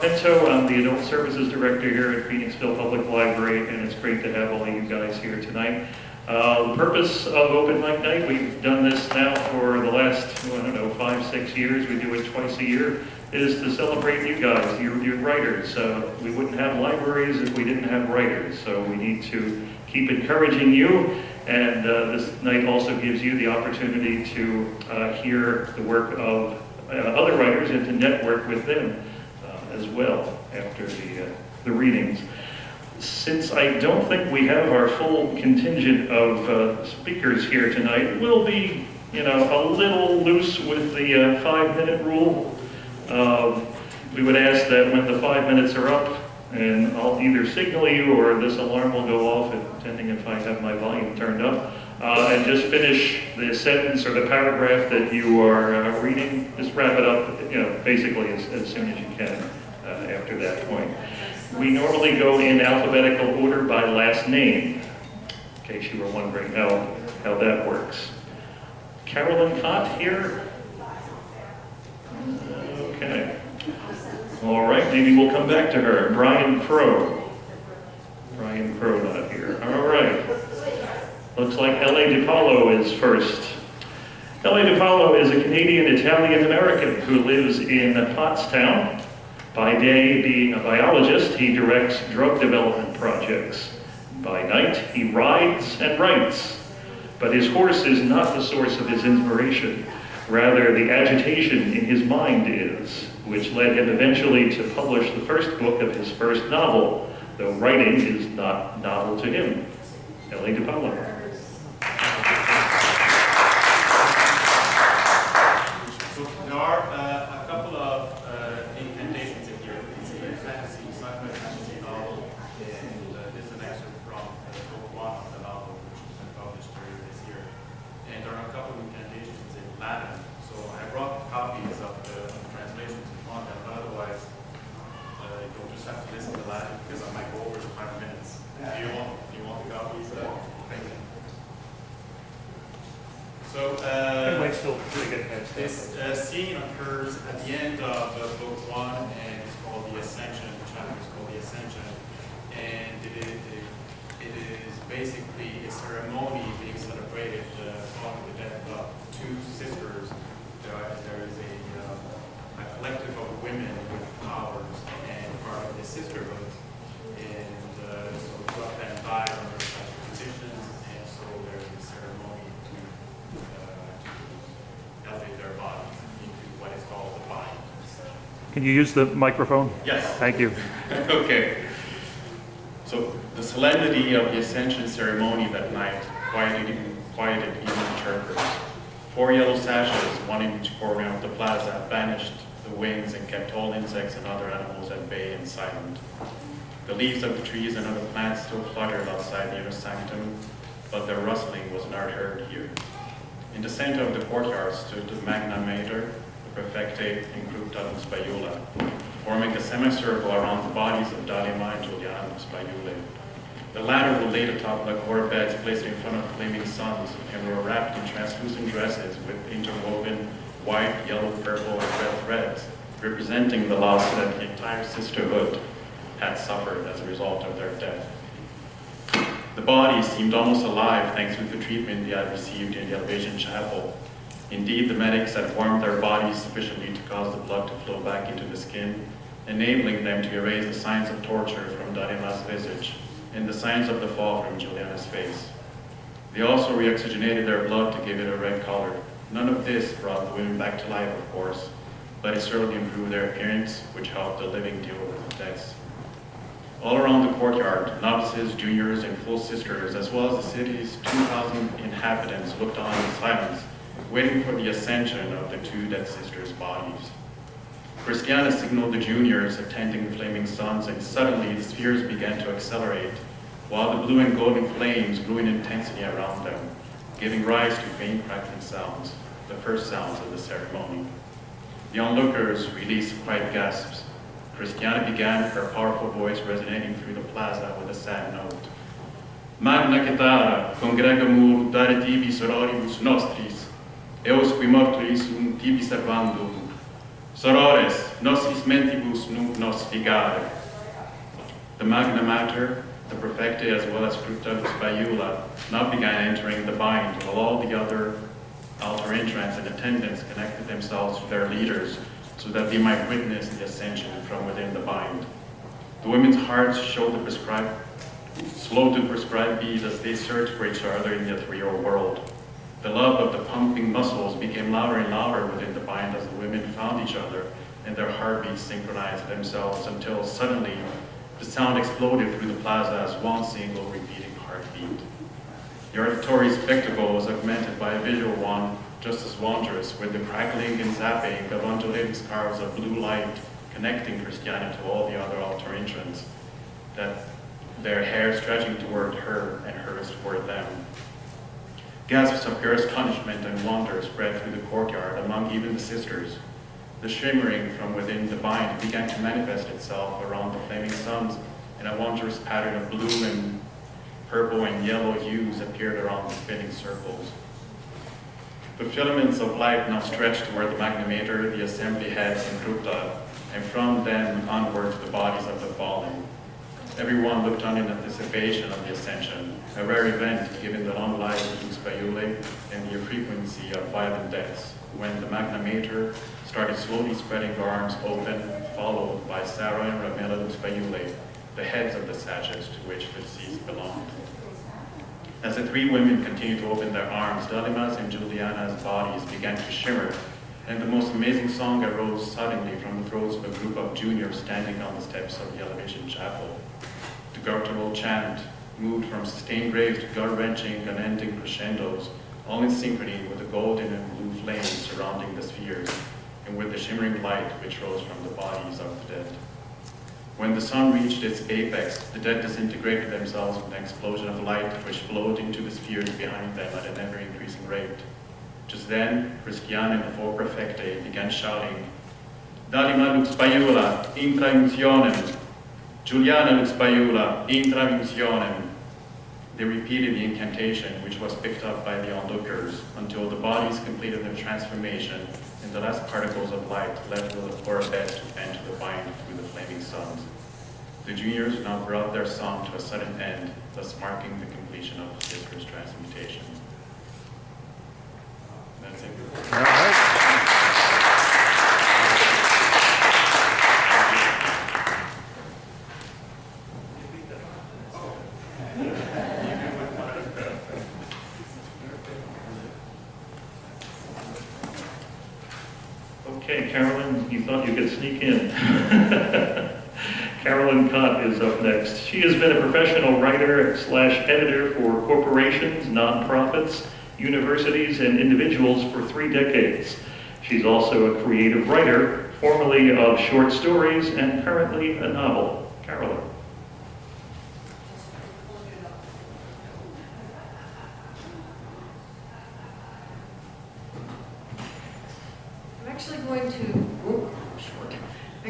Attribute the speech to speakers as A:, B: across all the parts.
A: I'm the Adult Services Director here at Phoenixville Public Library, and it's great to have all of you guys here tonight. The purpose of Open Mic Night, we've done this now for the last, 5-6 years. We do it twice a year, is to celebrate you guys, your writers. We wouldn't have libraries if we didn't have writers, so we need to keep encouraging you. And this night also gives you the opportunity to hear the work of other writers and to network with them as well after the readings. Since I don't think we have our full contingent of speakers here tonight, we'll be, a little loose with the 5-minute rule. We would ask that when the 5 minutes are up, and I'll either signal you or this alarm will go off, depending if I have my volume turned up, and just finish the sentence or the paragraph that you are reading. Just wrap it up, basically as soon as you can after that point. We normally go in alphabetical order by last name, in case you were wondering how that works. Carolyn Cott here? Okay. All right, maybe we'll come back to her. Brian Crow. Brian Crow not here. All right. Looks like L.A. DiPaolo is first. L.A. DiPaolo is a Canadian-Italian-American who lives in Pottstown. By day, being a biologist, he directs drug development projects. By night, he rides and writes. But his horse is not the source of his inspiration. Rather, the agitation in his mind is, which led him eventually to publish the first book of his first novel, though writing is not novel to him. L.A. DiPaolo.
B: So there are a couple of incantations in here. It's a fantasy, sci-fi fantasy novel, and this is an excerpt from book 1 of the novel, which was published earlier this year. And there are a couple of incantations in Latin. So I brought copies of the translations if you want them, but otherwise you'll just have to listen to Latin because I might go over the 5 minutes. Do you want the copies? Thank you. So this scene occurs at the end of book 1, and it's called The Ascension. The chapter is called The Ascension, and it is basically a ceremony being celebrated following the death of two sisters. There is a collective of women with powers and part of the sisterhood, and so two of them died under special conditions, and so there's a ceremony to elevate their bodies into what is called the body.
A: Can you use the microphone?
B: Yes.
A: Thank you.
B: Okay. So the solemnity of the ascension ceremony that night quieted even the chirpers. 4 yellow sashes, one in each corner of the plaza, banished the winds and kept all insects and other animals at bay and silent. The leaves of the trees and other plants still fluttered outside the inner sanctum, but their rustling was not heard here. In the center of the courtyard stood the Magna Mater, the Perfecte Incruptatum Spaiula, forming a semicircle around the bodies of Dalima and Julianum Spaiulae. The latter were laid atop lacquer beds placed in front of flaming suns and were wrapped in translucent dresses with interwoven white, yellow, purple, and red threads, representing the loss that the entire sisterhood had suffered as a result of their death. The bodies seemed almost alive thanks to the treatment they had received in the Alvasian chapel. Indeed, the medics had warmed their bodies sufficiently to cause the blood to flow back into the skin, enabling them to erase the signs of torture from Dalima's visage and the signs of the fall from Juliana's face. They also reoxygenated their blood to give it a red color. None of this brought the women back to life, of course, but it certainly improved their appearance, which helped the living deal with the deaths. All around the courtyard, novices, juniors, and full sisters, as well as the city's 2,000 inhabitants, looked on in silence, waiting for the ascension of the two dead sisters' bodies. Christiana signaled the juniors attending the flaming suns, and suddenly the spheres began to accelerate, while the blue and golden flames grew in intensity around them, giving rise to faint crackling sounds, the first sounds of the ceremony. The onlookers released quiet gasps. Christiana began, her powerful voice resonating through the plaza with a sad note. Magna Caetera, congregamur dare tibi sororibus nostris, eos qui mortuis tibi servandum, Sorores, nosis mentibus nunc nos figare. The Magna Mater, the Perfecte, as well as Cructa Spaiula, now began entering the bind, while all the other altar entrants and attendants connected themselves to their leaders so that they might witness the ascension from within the bind. The women's hearts slow to prescribe beat as they searched for each other in the ethereal world. The love of the pumping muscles became louder and louder within the bind as the women found each other and their heartbeats synchronized themselves until suddenly the sound exploded through the plaza as one single repeating heartbeat. The auditory spectacle was augmented by a visual one just as wondrous, with the crackling and zapping of undulating scarves of blue light connecting Christiana to all the other altar entrants, that their hair stretching toward her and hers toward them. Gasps of pure astonishment and wonder spread through the courtyard among even the sisters. The shimmering from within the bind began to manifest itself around the flaming suns, and a wondrous pattern of blue and purple and yellow hues appeared around the spinning circles. The filaments of light now stretched toward the Magna Mater, the assembly heads, and Cructa, and from them onward to the bodies of the fallen. Everyone looked on in anticipation of the ascension, a rare event given the long life of Lux Baiulae and the frequency of violent deaths, when the Magna Mater started slowly spreading her arms open, followed by Sarah and Ramela Lux Baiulae, the heads of the sachets to which the deceased belonged. As the three women continued to open their arms, Dalima's and Juliana's bodies began to shimmer, and the most amazing song arose suddenly from the throats of a group of juniors standing on the steps of the Elevation Chapel. The guttural chant moved from sustained graves to gut-wrenching, unending crescendos, all in synchrony with the golden and blue flames surrounding the spheres, and with the shimmering light which rose from the bodies of the dead. When the sun reached its apex, the dead disintegrated themselves with an explosion of light which flowed into the spheres behind them at an ever-increasing rate. Just then, Christiana and the four Perfectae began shouting, Dalima Lux Baiula, intra untionem! Juliana Lux Baiula, intra untionem! They repeated the incantation, which was picked up by the onlookers, until the bodies completed their transformation, and the last particles of light left the Orabets to enter the bind through the flaming suns. The juniors now brought their song to a sudden end, thus marking the completion of the sisters' transmutation. That's it.
C: All right.
A: Okay, Carolyn, you thought you could sneak in. Carolyn Cott is up next. She has been a professional writer/editor for corporations, nonprofits, universities, and individuals for 3 decades. She's also a creative writer, formerly of short stories and currently a novel. Carolyn.
D: I'm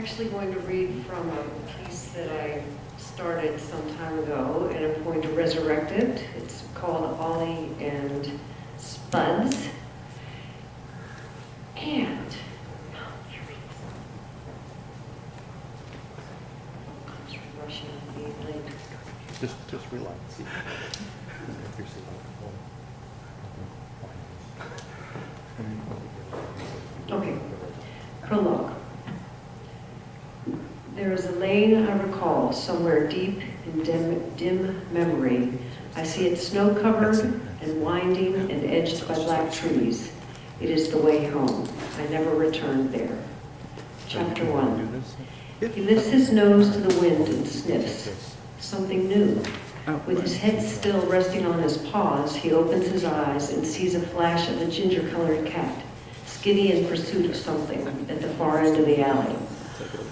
D: actually going to read from a piece that I started some time ago, and I'm going to resurrect it. It's called Ollie and Spuds. And I'm rushing to be late.
C: Just relax.
D: Okay. Prologue. There is a lane I recall somewhere deep in dim memory. I see it snow-covered and winding and edged by black trees. It is the way home. I never returned there. Chapter 1. He lifts his nose to the wind and sniffs. Something new. With his head still resting on his paws, he opens his eyes and sees a flash of a ginger-colored cat, skinny in pursuit of something at the far end of the alley.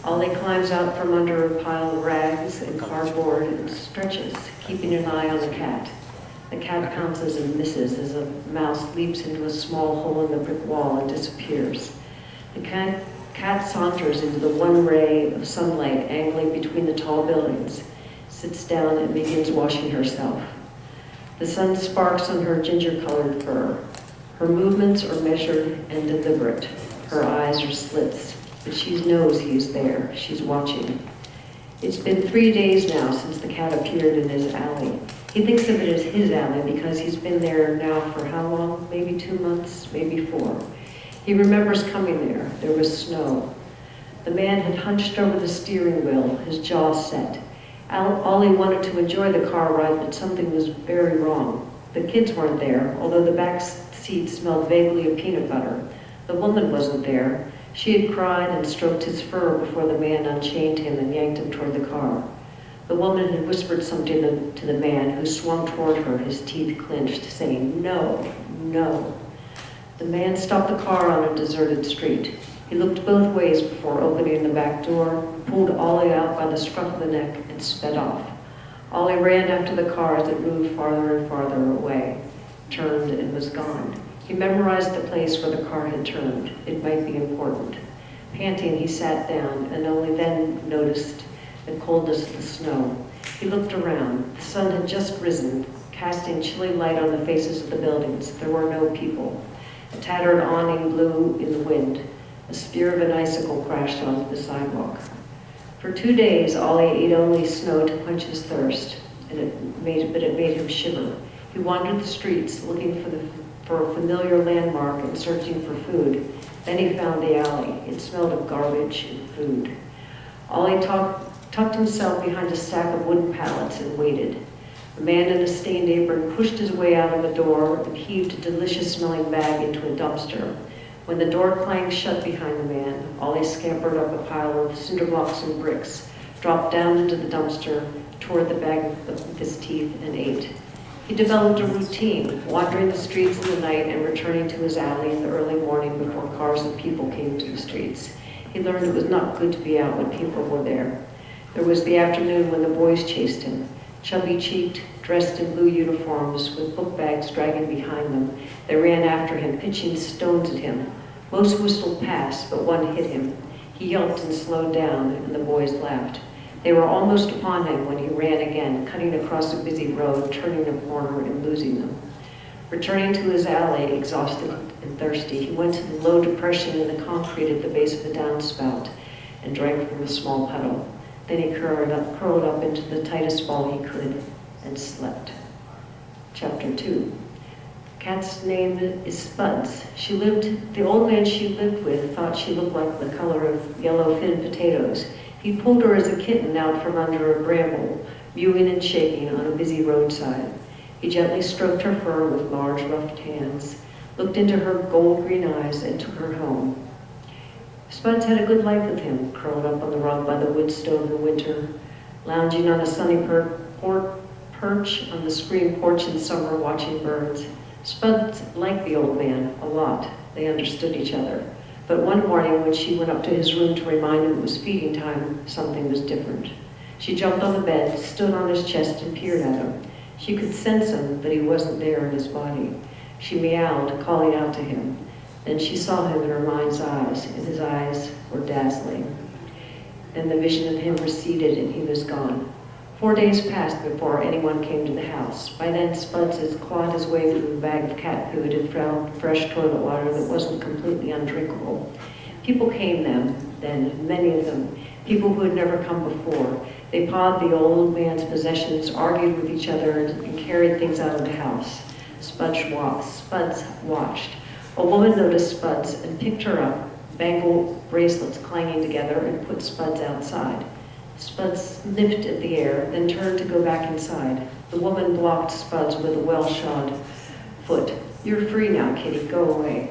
D: Ollie climbs out from under a pile of rags and cardboard and stretches, keeping an eye on the cat. The cat pounces and misses as a mouse leaps into a small hole in the brick wall and disappears. The cat saunters into the one ray of sunlight angling between the tall buildings, sits down and begins washing herself. The sun sparks on her ginger-colored fur. Her movements are measured and deliberate. Her eyes are slits. but she knows he is there. She's watching. It's been 3 days now since the cat appeared in his alley. He thinks of it as his alley because he's been there now for how long? Maybe 2 months, maybe 4. He remembers coming there. There was snow. The man had hunched over the steering wheel, his jaw set. Ollie wanted to enjoy the car ride, but something was very wrong. The kids weren't there, although the back seat smelled vaguely of peanut butter. The woman wasn't there. She had cried and stroked his fur before the man unchained him and yanked him toward the car. The woman had whispered something to the man, who swung toward her, his teeth clenched, saying, "No, no." The man stopped the car on a deserted street. He looked both ways before opening the back door, pulled Ollie out by the scruff of the neck, and sped off. Ollie ran after the car as it moved farther and farther away, turned and was gone. He memorized the place where the car had turned. It might be important. Panting, he sat down and only then noticed the coldness of the snow. He looked around. The sun had just risen, casting chilly light on the faces of the buildings. There were no people. A tattered awning blew in the wind. A spear of an icicle crashed onto the sidewalk. For 2 days, Ollie ate only snow to quench his thirst, but it made him shiver. He wandered the streets, looking for a familiar landmark and searching for food. Then he found the alley. It smelled of garbage and food. Ollie tucked himself behind a stack of wooden pallets and waited. A man in a stained apron pushed his way out of the door and heaved a delicious-smelling bag into a dumpster. When the door clanged shut behind the man, Ollie scampered up a pile of cinder blocks and bricks, dropped down into the dumpster, tore the bag with his teeth, and ate. He developed a routine, wandering the streets in the night and returning to his alley in the early morning before cars and people came to the streets. He learned it was not good to be out when people were there. There was the afternoon when the boys chased him, chubby-cheeked, dressed in blue uniforms with book bags dragging behind them. They ran after him, pitching stones at him. Most whistled past, but one hit him. He yelped and slowed down, and the boys laughed. They were almost upon him when he ran again, cutting across a busy road, turning a corner and losing them. Returning to his alley, exhausted and thirsty, he went to the low depression in the concrete at the base of the downspout and drank from a small puddle. Then he curled up into the tightest ball he could and slept. Chapter 2. Cat's name is Spuds. The old man she lived with thought she looked like the color of yellow fin potatoes. He pulled her as a kitten out from under a bramble, mewing and shaking on a busy roadside. He gently stroked her fur with large, rough hands, looked into her gold-green eyes, and took her home. Spuds had a good life with him, curled up on the rug by the wood stove in winter, lounging on a sunny perch on the screen porch in summer, watching birds. Spuds liked the old man a lot. They understood each other. But one morning when she went up to his room to remind him it was feeding time, something was different. She jumped on the bed, stood on his chest, and peered at him. She could sense him, but he wasn't there in his body. She meowed, calling out to him. Then she saw him in her mind's eyes, and his eyes were dazzling. Then the vision of him receded, and he was gone. 4 days passed before anyone came to the house. By then, Spuds had clawed his way through a bag of cat food and found fresh toilet water that wasn't completely undrinkable. People came then, many of them, people who had never come before. They pawed the old man's possessions, argued with each other, and carried things out of the house. Spuds watched. A woman noticed Spuds and picked her up, bangle bracelets clanging together, and put Spuds outside. Spuds sniffed at the air, then turned to go back inside. The woman blocked Spuds with a well-shod foot. "You're free now, kitty, go away."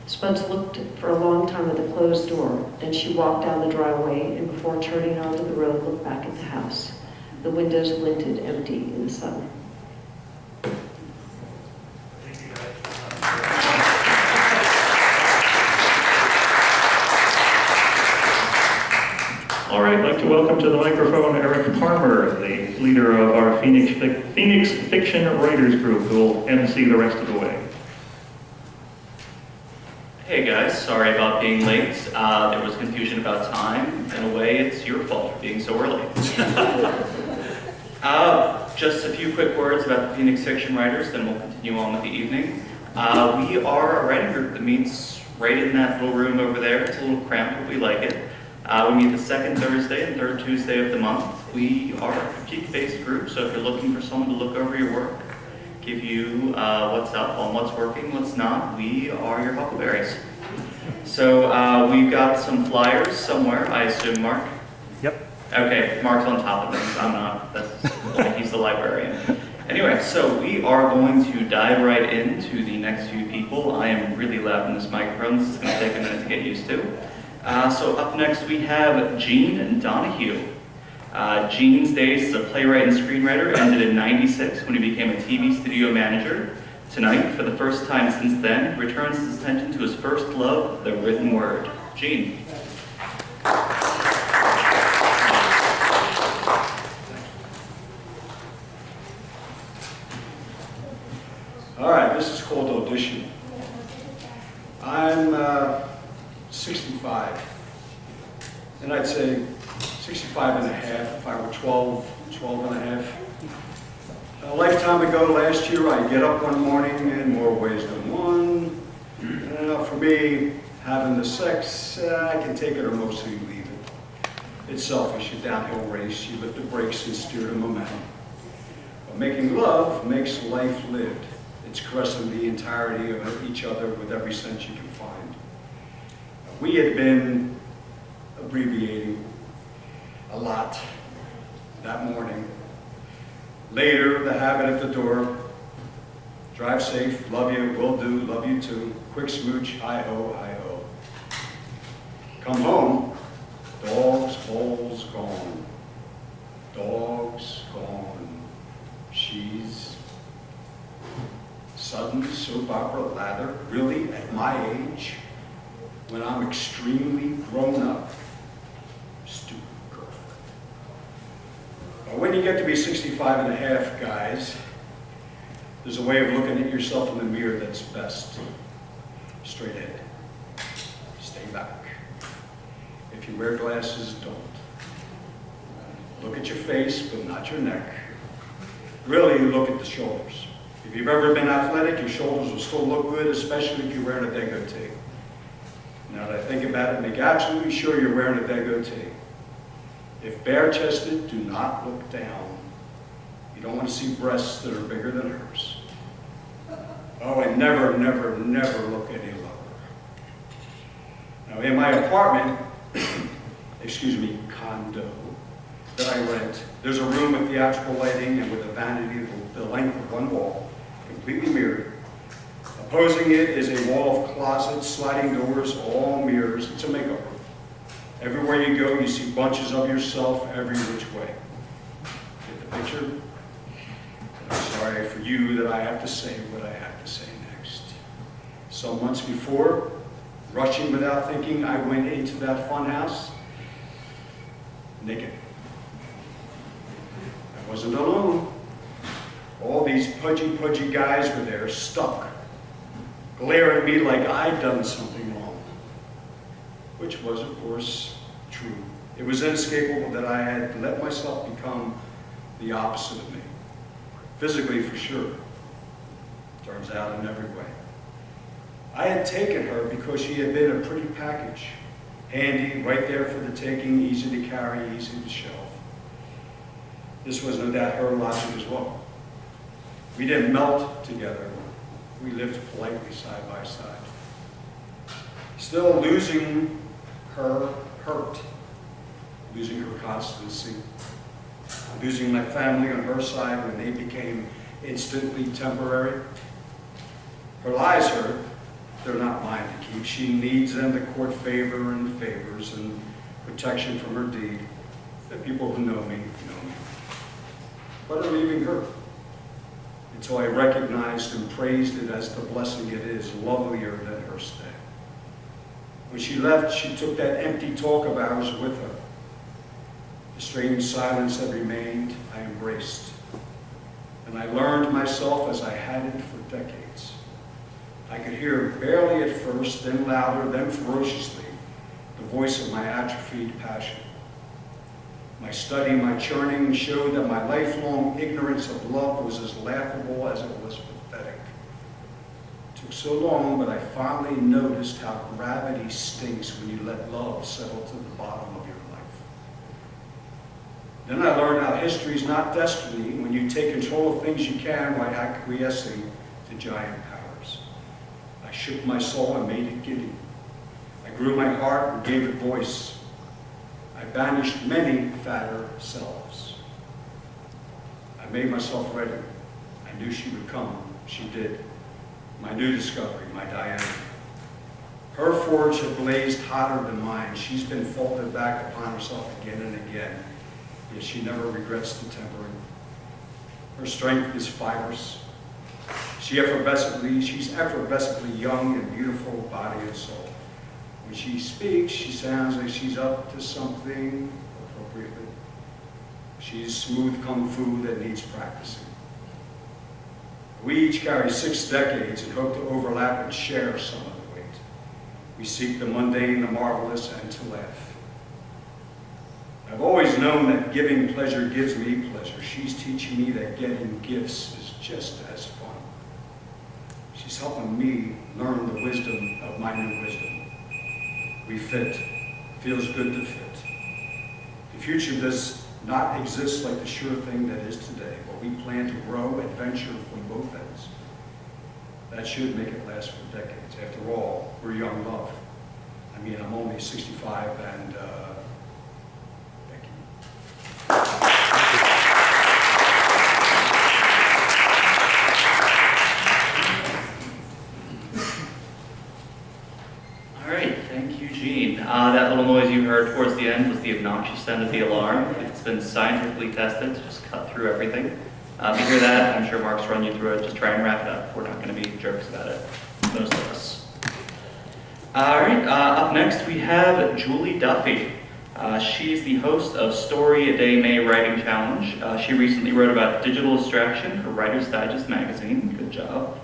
D: Spuds looked for a long time at the closed door. Then she walked down the driveway and before turning onto the road, looked back at the house. The windows glinted empty in the sun.
A: All right, I'd like to welcome to the microphone Eric Palmer, the leader of our Phoenix Fiction Writers Group, who will MC the rest of the way.
E: Hey guys, sorry about being late. There was confusion about time. In a way, it's your fault for being so early. Just a few quick words about the Phoenix Fiction Writers, then we'll continue on with the evening. We are a writing group that meets right in that little room over there. It's a little cramped, but we like it. We meet the second Thursday and third Tuesday of the month. We are a critique-based group, so if you're looking for someone to look over your work, give you what's up on what's working, what's not, we are your huckleberries. So we've got some flyers somewhere, I assume, Mark?
C: Yep.
E: Okay, Mark's on top of things, I'm not. He's the librarian. Anyway, so we are going to dive right into the next few people. I am really loud in this microphone. This is going to take a minute to get used to. So up next we have Gene Donahue. Gene's days as a playwright and screenwriter ended in '96 when he became a TV studio manager. Tonight, for the first time since then, he returns his attention to his first love, the written word. Gene.
F: All right, this is called Audition. I'm 65, and I'd say 65 and a half if I were 12 and a half. A lifetime ago, last year, I get up one morning in more ways than one. For me, having the sex, I can take it or mostly leave it. It's selfish, a downhill race. You lift the brakes and steer the momentum. But making love makes life lived. It's caressing the entirety of each other with every sense you can find. We had been abbreviating a lot that morning. Later, the habit at the door. Drive safe, love you, will do, love you too. Quick smooch, hi-ho, hi-ho. Come home, dogs, balls gone. Dogs gone. She's sudden soap opera lather. Really, at my age, when I'm extremely grown up, stupid girlfriend. But when you get to be 65 and a half, guys, there's a way of looking at yourself in the mirror that's best. Straight ahead. Stay back. If you wear glasses, don't. Look at your face, but not your neck. Really look at the shoulders. If you've ever been athletic, your shoulders will still look good, especially if you're wearing a dégotté. Now that I think about it, make absolutely sure you're wearing a dégotté. If bare-chested, do not look down. You don't want to see breasts that are bigger than hers. Oh, and never, never, never look at a lover. Now, in my apartment, condo that I rent, there's a room with theatrical lighting and with a vanity the length of one wall, completely mirrored. Opposing it is a wall of closets, sliding doors, all mirrors. It's a makeup room. Everywhere you go, you see bunches of yourself every which way. Get the picture? And I'm sorry for you that I have to say what I have to say next. Some months before, rushing without thinking, I went into that fun house naked. I wasn't alone. All these pudgy guys were there, stuck, glaring at me like I'd done something wrong. Which was, of course, true. It was inescapable that I had let myself become the opposite of me. Physically, for sure. Turns out in every way. I had taken her because she had been a pretty package. Handy, right there for the taking, easy to carry, easy to shelve. This was no doubt her logic as well. We didn't melt together. We lived politely side by side. Still, losing her hurt. Losing her constancy. Losing my family on her side when they became instantly temporary. Her lies hurt. They're not mine to keep. She needs them to court favor and favors and protection from her deed. The people who know me know me. But are leaving her. Until I recognized and praised it as the blessing it is, lovelier than her stay. When she left, she took that empty talk of ours with her. The strange silence that remained, I embraced. And I learned myself as I hadn't for decades. I could hear barely at first, then louder, then ferociously, the voice of my atrophied passion. My study, my churning showed that my lifelong ignorance of love was as laughable as it was pathetic. To Took so long, but I finally noticed how gravity stinks when you let love settle to the bottom of your life. Then I learned how history is not destiny when you take control of things you can while acquiescing to giant powers. I shook my soul and made it giddy. I grew my heart and gave it voice. I banished many fatter selves. I made myself ready. I knew she would come. She did. My new discovery, my Diana. Her forge had blazed hotter than mine. She's been folded back upon herself again and again, yet she never regrets the tempering. Her strength is fibrous. She's effervescently young and beautiful, body and soul. When she speaks, she sounds like she's up to something appropriately. She's smooth kung fu that needs practicing. We each carry 6 decades and hope to overlap and share some of the weight. We seek the mundane, the marvelous, and to laugh. I've always known that giving pleasure gives me pleasure. She's teaching me that getting gifts is just as fun. She's helping me learn the wisdom of my new wisdom. We fit. Feels good to fit. The future does not exist like the sure thing that is today, but we plan to grow adventure from both ends. That should make it last for decades. After all, we're young love. I mean, I'm only 65 and Becky.
E: All right, thank you, Gene. That little noise you heard towards the end was the obnoxious sound of the alarm. It's been scientifically tested to just cut through everything. If you hear that, I'm sure Mark's run you through it. Just try and wrap it up. We're not going to be jerks about it, most of us. All right, up next we have Julie Duffy. She's the host of Story a Day May Writing Challenge. She recently wrote about digital distraction for Writer's Digest magazine. Good job.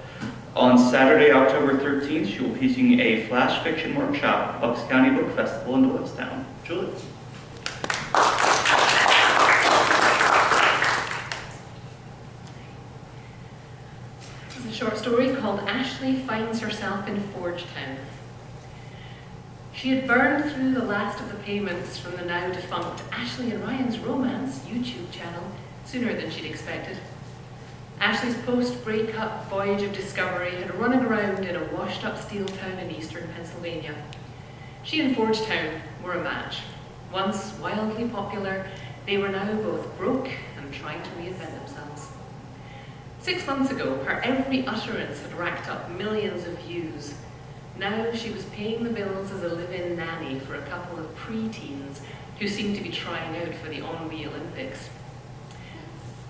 E: On Saturday, October 13th, she will be teaching a flash fiction workshop at Bucks County Book Festival in Doylestown. Julie.
G: This is a short story called Ashley Finds Herself in Forge Town. She had burned through the last of the payments from the now defunct Ashley and Ryan's Romance YouTube channel sooner than she'd expected. Ashley's post-breakup voyage of discovery had run aground in a washed-up steel town in eastern Pennsylvania. She and Forge Town were a match. Once wildly popular, they were now both broke and trying to reinvent themselves. 6 months ago, her every utterance had racked up millions of views. Now she was paying the bills as a live-in nanny for a couple of pre-teens who seemed to be trying out for the ennui Olympics.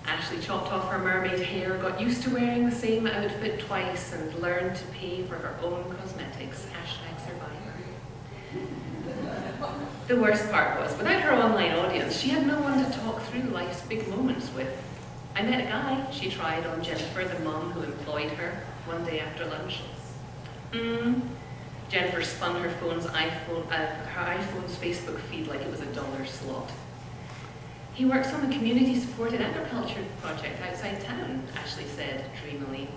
G: Ashley chopped off her mermaid hair, got used to wearing the same outfit twice, and learned to pay for her own cosmetics. #survivor. The worst part was, without her online audience, she had no one to talk through life's big moments with. I met a guy, she tried on Jennifer, the mom who employed her, one day after lunch. Jennifer spun her iPhone's Facebook feed like it was a dollar slot. He works on the community-supported agriculture project outside town, Ashley said dreamily.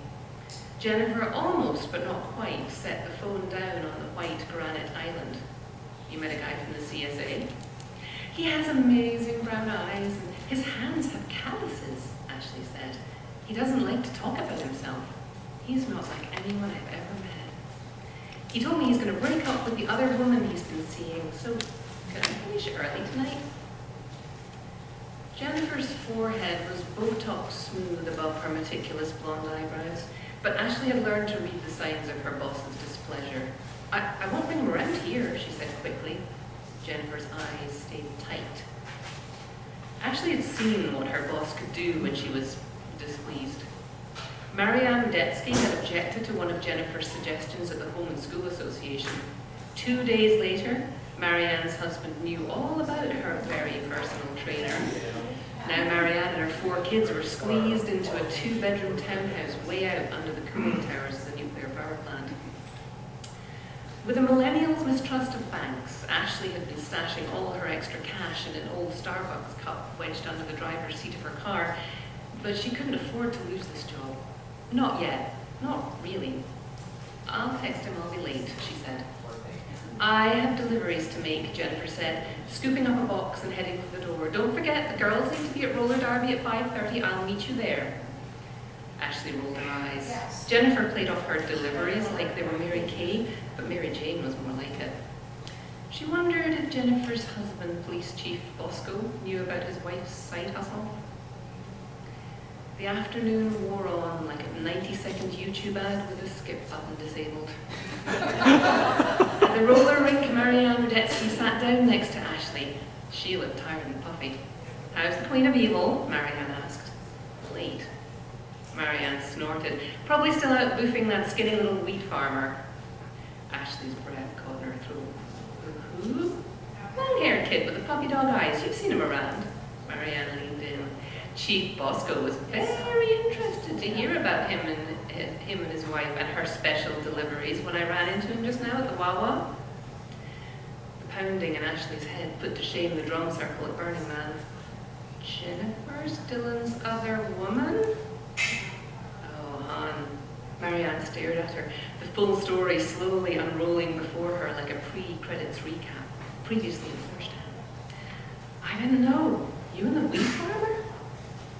G: Jennifer almost, but not quite, set the phone down on the white granite island. You met a guy from the CSA? He has amazing brown eyes, and his hands have calluses, Ashley said. He doesn't like to talk about himself. He's not like anyone I've ever met. He told me he's going to break up with the other woman he's been seeing, so could I finish early tonight? Jennifer's forehead was Botox smooth above her meticulous blonde eyebrows, but Ashley had learned to read the signs of her boss's displeasure. I won't bring him around here, she said quickly. Jennifer's eyes stayed tight. Ashley had seen what her boss could do when she was displeased. Marianne Detsky had objected to one of Jennifer's suggestions at the Home and School Association. 2 days later, Marianne's husband knew all about her very personal trainer. Now Marianne and her 4 kids were squeezed into a 2-bedroom townhouse way out under the cooling towers of the nuclear power plant. With a millennial's mistrust of banks, Ashley had been stashing all her extra cash in an old Starbucks cup wedged under the driver's seat of her car, but she couldn't afford to lose this job. Not yet. Not really. I'll text him, I'll be late, she said. I have deliveries to make, Jennifer said, scooping up a box and heading for the door. Don't forget, the girls need to be at roller derby at 5:30. I'll meet you there. Ashley rolled her eyes. Jennifer played off her deliveries like they were Mary Kay, but Mary Jane was more like it. She wondered if Jennifer's husband, Police Chief Bosco, knew about his wife's side hustle. The afternoon wore on like a 90-second YouTube ad with a skip button disabled. At the roller rink, Marianne Rudetsky sat down next to Ashley. She looked tired and puffy. How's the Queen of Evil? Marianne asked. Late. Marianne snorted, probably still out boofing that skinny little wheat farmer. Ashley's breath caught in her throat. Who? Long-haired kid with the puppy dog eyes. You've seen him around. Marianne leaned in. Chief Bosco was very interested to hear about him and his wife and her special deliveries when I ran into him just now at the Wawa. The pounding in Ashley's head put to shame the drum circle at Burning Man. Jennifer's Dylan's other woman? Oh, hon. Marianne stared at her, the full story slowly unrolling before her like a pre-credits recap, previously in first hand. I didn't know. You and the wheat farmer?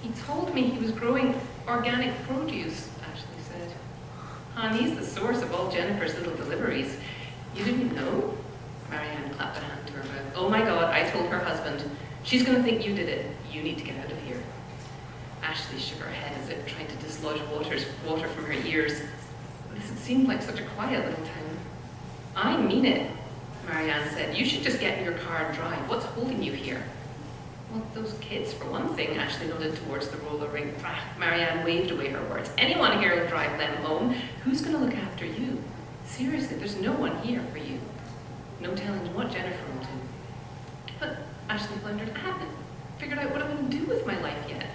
G: He told me he was growing organic produce, Ashley said. Hon, he's the source of all Jennifer's little deliveries. You didn't know? Marianne clapped a hand to her mouth. Oh my God, I told her husband. She's going to think you did it. You need to get out of here. Ashley shook her head as if trying to dislodge water from her ears. This had seemed like such a quiet little town. I mean it, Marianne said. You should just get in your car and drive. What's holding you here? Well, those kids, for one thing. Ashley nodded towards the roller rink. Marianne waved away her words. Anyone here will drive them home. Who's going to look after you? Seriously, there's no one here for you. No telling what Jennifer will do. But Ashley floundered. I haven't figured out what I'm going to do with my life yet.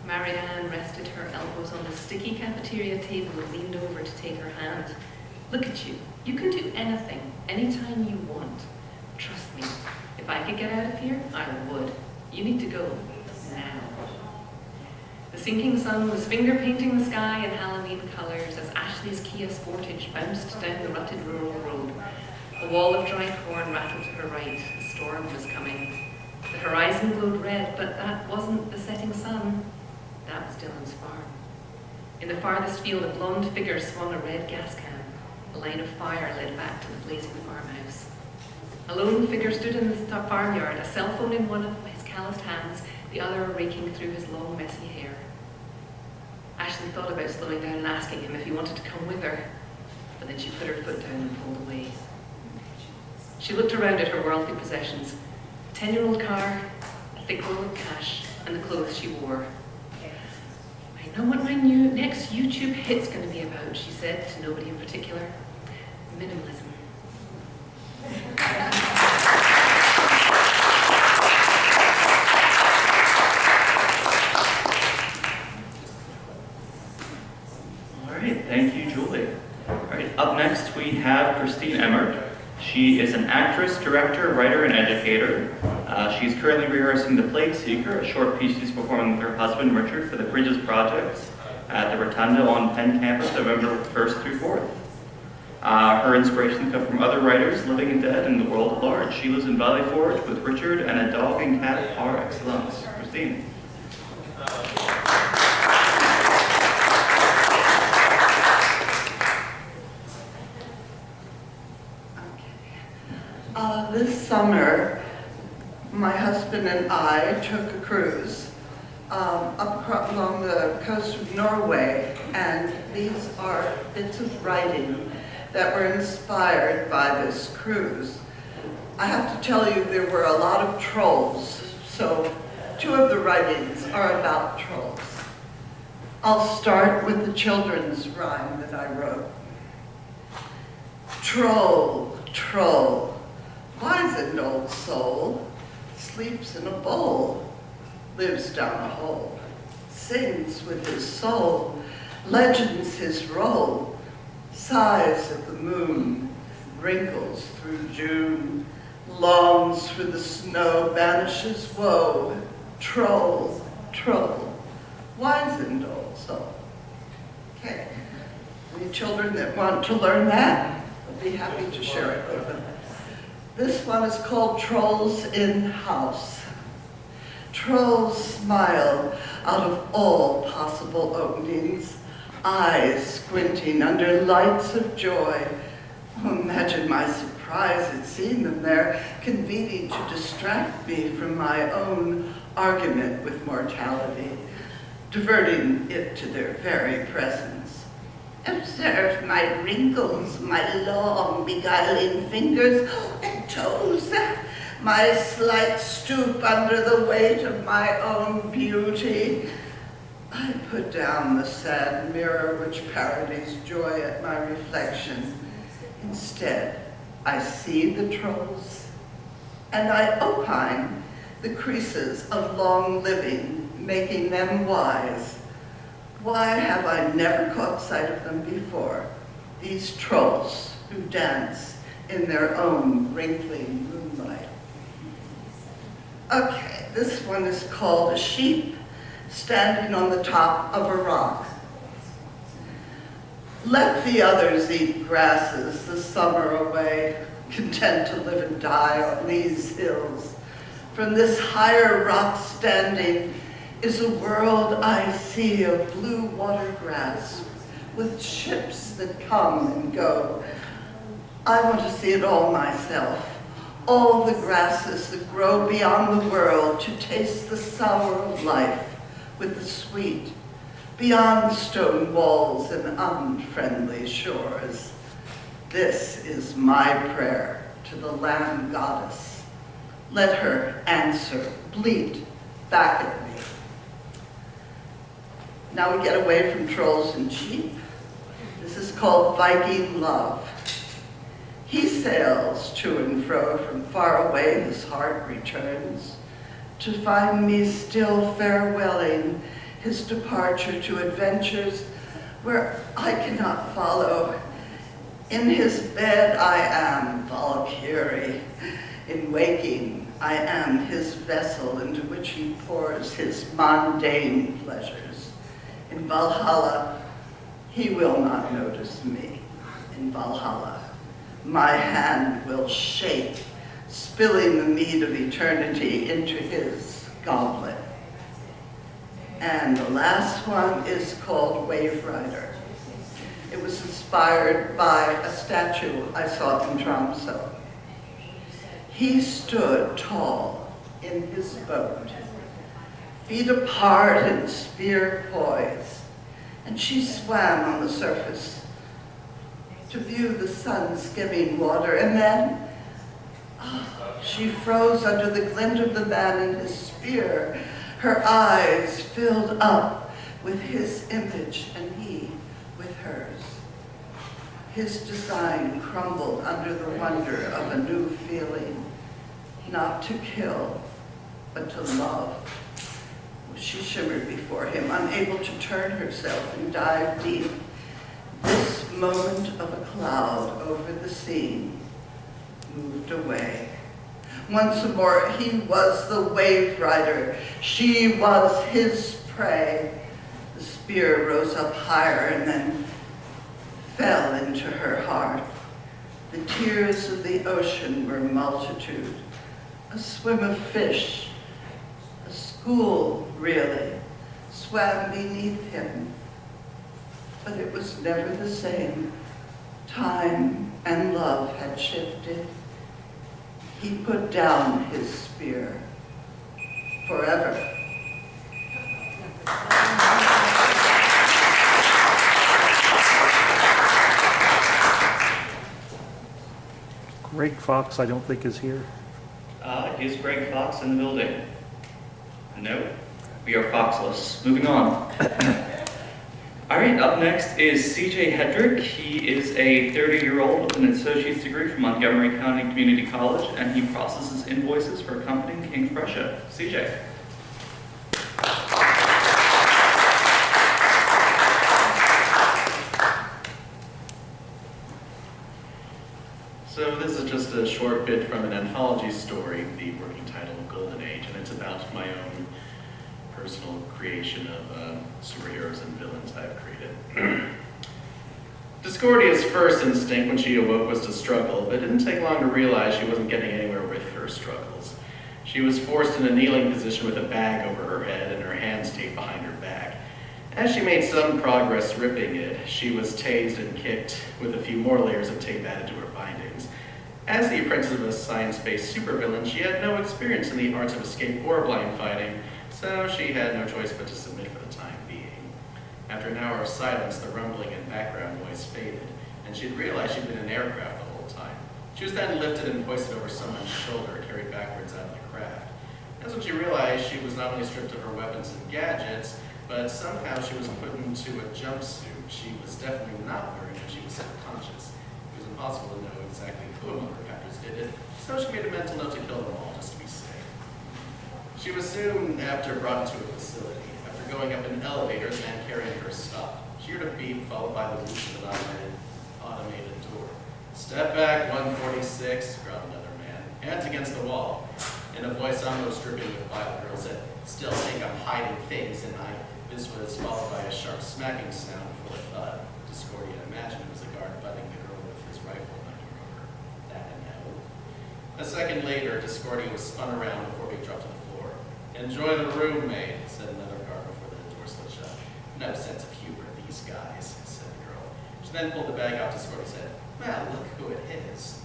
G: Marianne rested her elbows on the sticky cafeteria table and leaned over to take her hand. Look at you. You can do anything, anytime you want. Trust me. If I could get out of here, I would. You need to go now. The sinking sun was finger painting the sky in Halloween colors as Ashley's Kia Sportage bounced down the rutted rural road. A wall of dry corn rattled to her right. A storm was coming. The horizon glowed red, but that wasn't the setting sun. That was Dylan's farm. In the farthest field, a blonde figure swung a red gas can. A line of fire led back to the blazing farmhouse. A lone figure stood in the farmyard, a cell phone in one of his calloused hands, the other raking through his long, messy hair. Ashley thought about slowing down and asking him if he wanted to come with her, but then she put her foot down and pulled away. She looked around at her worldly possessions, a 10-year-old car, a thick roll of cash, and the clothes she wore. I know what my next YouTube hit's going to be about, she said to nobody in particular. Minimalism.
E: All right, thank you, Julie. All right, up next we have Christine Emmert. She is an actress, director, writer, and educator. She's currently rehearsing The Plague Seeker, a short piece she's performing with her husband, Richard, for the Bridges Project at the Rotunda on Penn campus, November 1st through 4th. Her inspirations come from other writers, living and dead, and the world at large. She lives in Valley Forge with Richard and a dog and cat par excellence. Christine.
H: This summer, my husband and I took a cruise along the coast of Norway, and these are bits of writing that were inspired by this cruise. I have to tell you, there were a lot of trolls, so 2 of the writings are about trolls. I'll start with the children's rhyme that I wrote. Troll, troll, wizened old soul, sleeps in a bowl, lives down a hole, sings with his soul, legends his role, sighs at the moon, wrinkles through June, longs for the snow, banishes woe, troll, troll, wizened old soul. Okay, Any children that want to learn that, I'll be happy to share it with them. This one is called Trolls in House. Trolls smile out of all possible openings, eyes squinting under lights of joy. Oh, imagine my surprise at seeing them there, convening to distract me from my own argument with mortality, diverting it to their very presence. Observe my wrinkles, my long beguiling fingers and toes, my slight stoop under the weight of my own beauty. I put down the sad mirror which parodies joy at my reflection. Instead, I see the trolls, and I opine the creases of long living, making them wise. Why have I never caught sight of them before? These trolls who dance in their own wrinkling moonlight. Okay, this one is called A Sheep Standing on the Top of a Rock. Let the others eat grasses the summer away, content to live and die on these hills. From this higher rock standing is a world I see of blue water grass with ships that come and go. I want to see it all myself. All the grasses that grow beyond the world to taste the sour of life with the sweet, beyond stone walls and unfriendly shores. This is my prayer to the land goddess. Let her answer, bleat back at me. Now we get away from trolls and sheep. This is called Viking Love. He sails to and fro from far away, his heart returns, to find me still farewelling his departure to adventures where I cannot follow. In his bed I am Valkyrie. In waking I am his vessel into which he pours his mundane pleasures. In Valhalla, he will not notice me. In Valhalla, my hand will shake, spilling the mead of eternity into his goblet. And the last one is called Wave Rider. It was inspired by a statue I saw in Tromsø. He stood tall in his boat, feet apart and spear poised, and she swam on the surface to view the sun skimming water, and then she froze under the glint of the man in his spear, her eyes filled up with his image and he with hers. His design crumbled under the wonder of a new feeling, not to kill, but to love. She shimmered before him, unable to turn herself and dive deep. This moment of a cloud over the scene moved away. Once more, he was the wave rider. She was his prey. The spear rose up higher and then fell into her heart. The tears of the ocean were multitude. A swim of fish, a school really, swam beneath him. But it was never the same. Time and love had shifted. He put down his spear forever.
C: Greg Fox, I don't think is here.
E: Is Greg Fox in the building? No, we are foxless. Moving on. All right, up next is CJ Hedrick. He is a 30-year-old with an associate's degree from Montgomery County Community College, and he processes invoices for a company in King Prussia. CJ.
B: So this is just a short bit from an anthology story, the working title Golden Age, and it's about my own personal creation of superheroes and villains I've created. Discordia's first instinct when she awoke was to struggle, but it didn't take long to realize she wasn't getting anywhere with her struggles. She was forced in a kneeling position with a bag over her head and her hands taped behind her back. As she made some progress ripping it, she was tased and kicked with a few more layers of tape added to her bindings. As the apprentice of a science-based supervillain, she had no experience in the arts of escape or blind fighting, so she had no choice but to submit for the time being. After an hour of silence, the rumbling and background noise faded, and she'd realized she'd been in an aircraft the whole time. She was then lifted and hoisted over someone's shoulder, carried backwards out of the craft. That's when she realized she was not only stripped of her weapons and gadgets, but somehow she was put into a jumpsuit she was definitely not wearing when she was subconscious. It was impossible to know exactly who among her captors did it, so she made a mental note to kill them all just to be safe. She was soon after brought into a facility. After going up an elevator, the man carrying her stopped. She heard a beep followed by the whoosh of an automated door. "Step back, 146, growled another man. "Hands against the wall." In a voice almost dripping with bile, the girl said, "Still think I'm hiding things, and I..." This was followed by a sharp smacking sound before a thud. Discordia imagined it was a guard butting the girl with his rifle knocking her over. That and no. A second later, Discordia was spun around before being dropped to the floor. "Enjoy the roommate," said another guard before the door slid shut. "No sense of humor, these guys," said the girl. She then pulled the bag out. Discordia said, "Well, look who it is."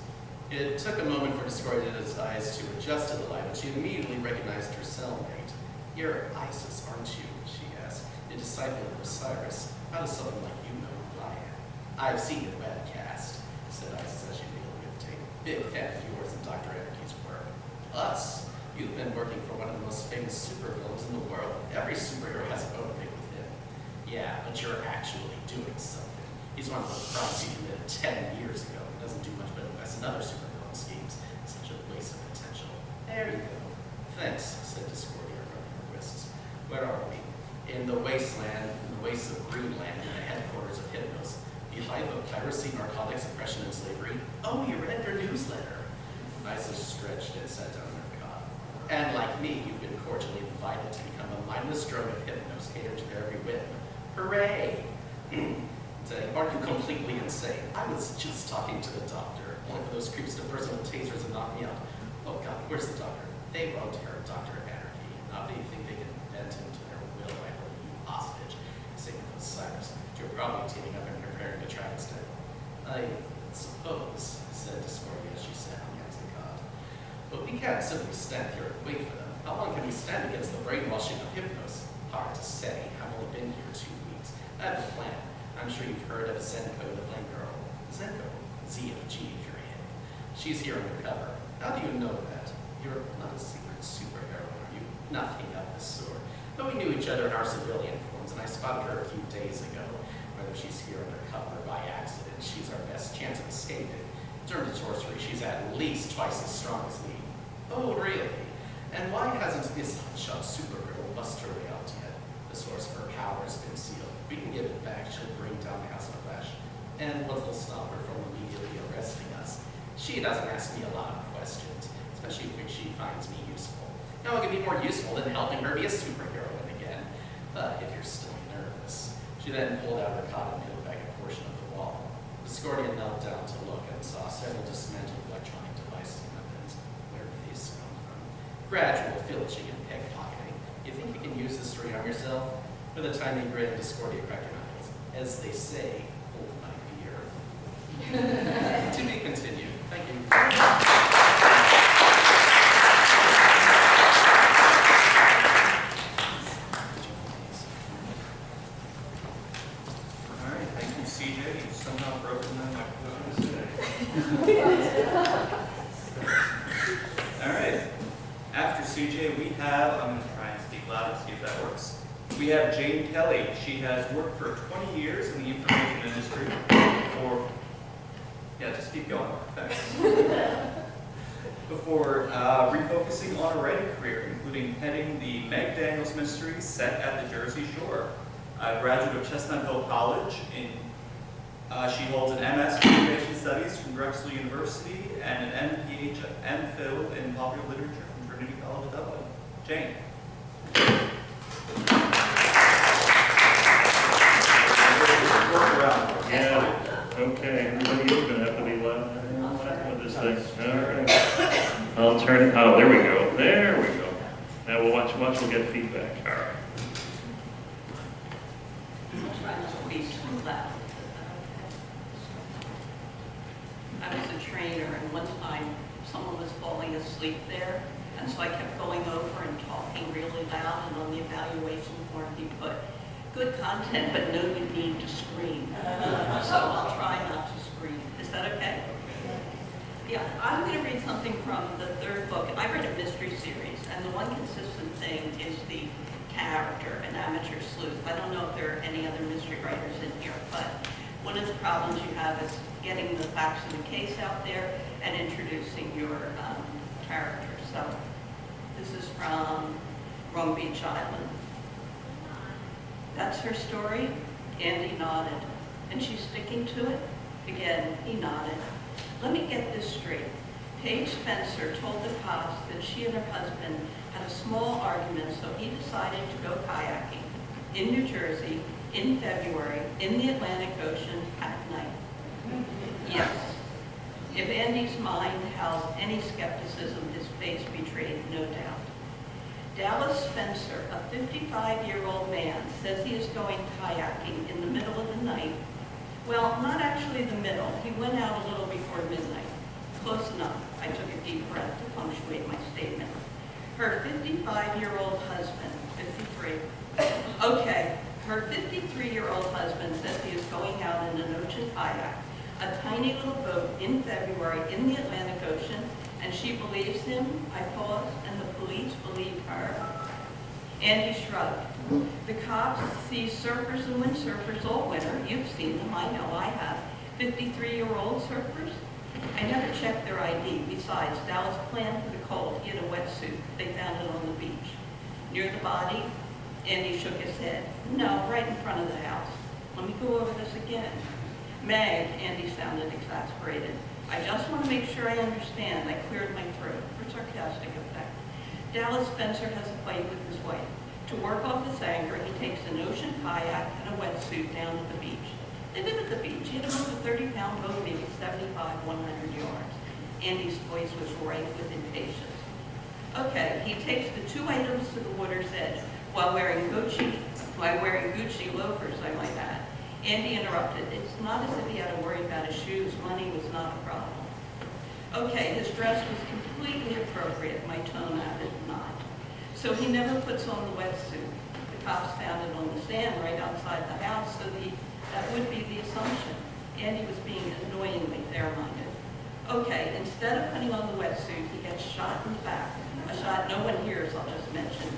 B: It took a moment for Discordia's eyes to adjust to the light, but she immediately recognized her cellmate. "You're Isis, aren't you?" she asked. "A disciple of Osiris. How does someone like you know who I am?" "I've seen your webcast," said Isis as she reeled with the tape. "Big fan of yours and Dr. Anarchy's work." "Us? You've been working for one of the most famous supervillains in the world. Every superhero has a bone to pick with him." "Yeah, but you're actually doing something. He's one of those crimes he committed 10 years ago. He doesn't do much but invest in other supervillain schemes. Such a waste of potential." "There you go." "Thanks," said Discordia, rubbing her wrists. "Where are we?" "In the wasteland, in the wastes of Greenland, in the headquarters of Hypnos. The hive of piracy, narcotics, oppression, and slavery." "Oh, you read their newsletter." Isis stretched and sat down on her cot. "And like me, you've been cordially invited to become a mindless drone of Hypnos catered to their every whim. Hooray!" Saying, "Aren't you completely insane? I was just talking to the doctor. Only for those creeps to burst with tasers and knock me out." "Oh God, where's the doctor?" "They won't hurt Dr. Anarchy. Not that you think they can bend him to their will by holding you hostage. Same with Osiris. You're probably teaming up and preparing to track instead." "I suppose," said Discordia as she sat on the edge of the cot. "But we can't simply stand here and wait for them. How long can we stand against the brainwashing of Hypnos?" "Hard to say. I've only been here 2 weeks. I have a plan. I'm sure you've heard of Zenko, the Flame Girl." "Zenko? ZFG if you're him. She's here undercover." "How do you know that?" "You're not a secret superhero, are you?" "Nothing of the sort. But we knew each other in our civilian forms, and I spotted her a few days ago. Whether she's here undercover by accident, she's our best chance of escaping. In terms of sorcery, she's at least twice as strong as me." "Oh, really? And why hasn't this hotshot supergirl bust her way out yet?" "The source of her power has been sealed. We can give it back. She'll bring down the house in a flash. And what will stop her from immediately arresting us?" "She doesn't ask me a lot of questions, especially if she finds me useful. Now, it can be more useful than helping her be a superheroine again. But if you're still nervous." She then pulled out her cot and peeled back a portion of the wall. Discordia knelt down to look and saw several dismantled electronic devices and weapons. Where did these come from? "Gradual filching and pickpocketing. You think you can use this to rearm yourself?" With a tiny grin, Discordia cracked her knuckles. "As they say, hold my beer." To be continued. Thank you.
E: All right, thank you, CJ. You've somehow broken my microphone. All right. After CJ, we have, I'm going to try and speak loud and see if that works. We have Jane Kelly. She has worked for 20 years in the information industry just keep going. Thanks. Before refocusing on a writing career, including heading the Meg Daniels mystery set at the Jersey Shore. A graduate of Chestnut Hill College. She holds an MS in Information Studies from Drexel University and an MPhil in Popular Literature from Trinity College Dublin. Jane.
A: Yeah. I'll turn it, oh, there we go, there we go. Now we'll watch, we'll get feedback, all right.
I: I'm trying not to be too loud. I was a trainer, and one time someone was falling asleep there, and so I kept going over and talking really loud, and on the evaluation form he put, good content, but no need to scream. So I'll try not to scream. Is that okay? Yeah, I'm going to read something from the third book. I read a mystery series, and the one consistent thing is the character, an amateur sleuth. I don't know if there are any other mystery writers in here, but one of the problems you have is getting the facts of the case out there and introducing your character. So this is from Long Beach Island. That's her story? Andy nodded. And she's sticking to it? Again, he nodded. Let me get this straight. Paige Spencer told the cops that she and her husband had a small argument, so he decided to go kayaking in New Jersey in February in the Atlantic Ocean at night. Yes. If Andy's mind held any skepticism, his face betrayed no doubt. Dallas Spencer, a 55-year-old man, says he is going kayaking in the middle of the night. Well, not actually the middle. He went out a little before midnight. Close enough. I took a deep breath to punctuate my statement. Her 55-year-old husband, 53. Okay, her 53-year-old husband says he is going out in an ocean kayak, a tiny little boat in February in the Atlantic Ocean, and she believes him. I paused, and the police believe her. Andy shrugged. The cops see surfers and windsurfers all winter. You've seen them, I know I have. 53-year-old surfers? I never checked their ID. Besides, Dallas planned for the cold. He had a wetsuit. They found it on the beach. Near the body, Andy shook his head. No, right in front of the house. Let me go over this again. Meg, Andy sounded exasperated. I just want to make sure I understand. I cleared my throat for sarcastic effect. Dallas Spencer has a fight with his wife. To work off his anger, he takes an ocean kayak and a wetsuit down to the beach. They live at the beach. He had to move a 30-pound boat, maybe 75, 100 yards. Andy's voice was rife with impatience. Okay, he takes the two items to the water's edge while wearing Gucci loafers, I might add. Andy interrupted. It's not as if he had to worry about his shoes. Money was not a problem. Okay, his dress was completely appropriate. My tone added not. So he never puts on the wetsuit. The cops found it on the sand right outside the house, so that would be the assumption. Andy was being annoyingly fair-minded. Okay, instead of putting on the wetsuit, he gets shot in the back. A shot no one hears, I'll just mention.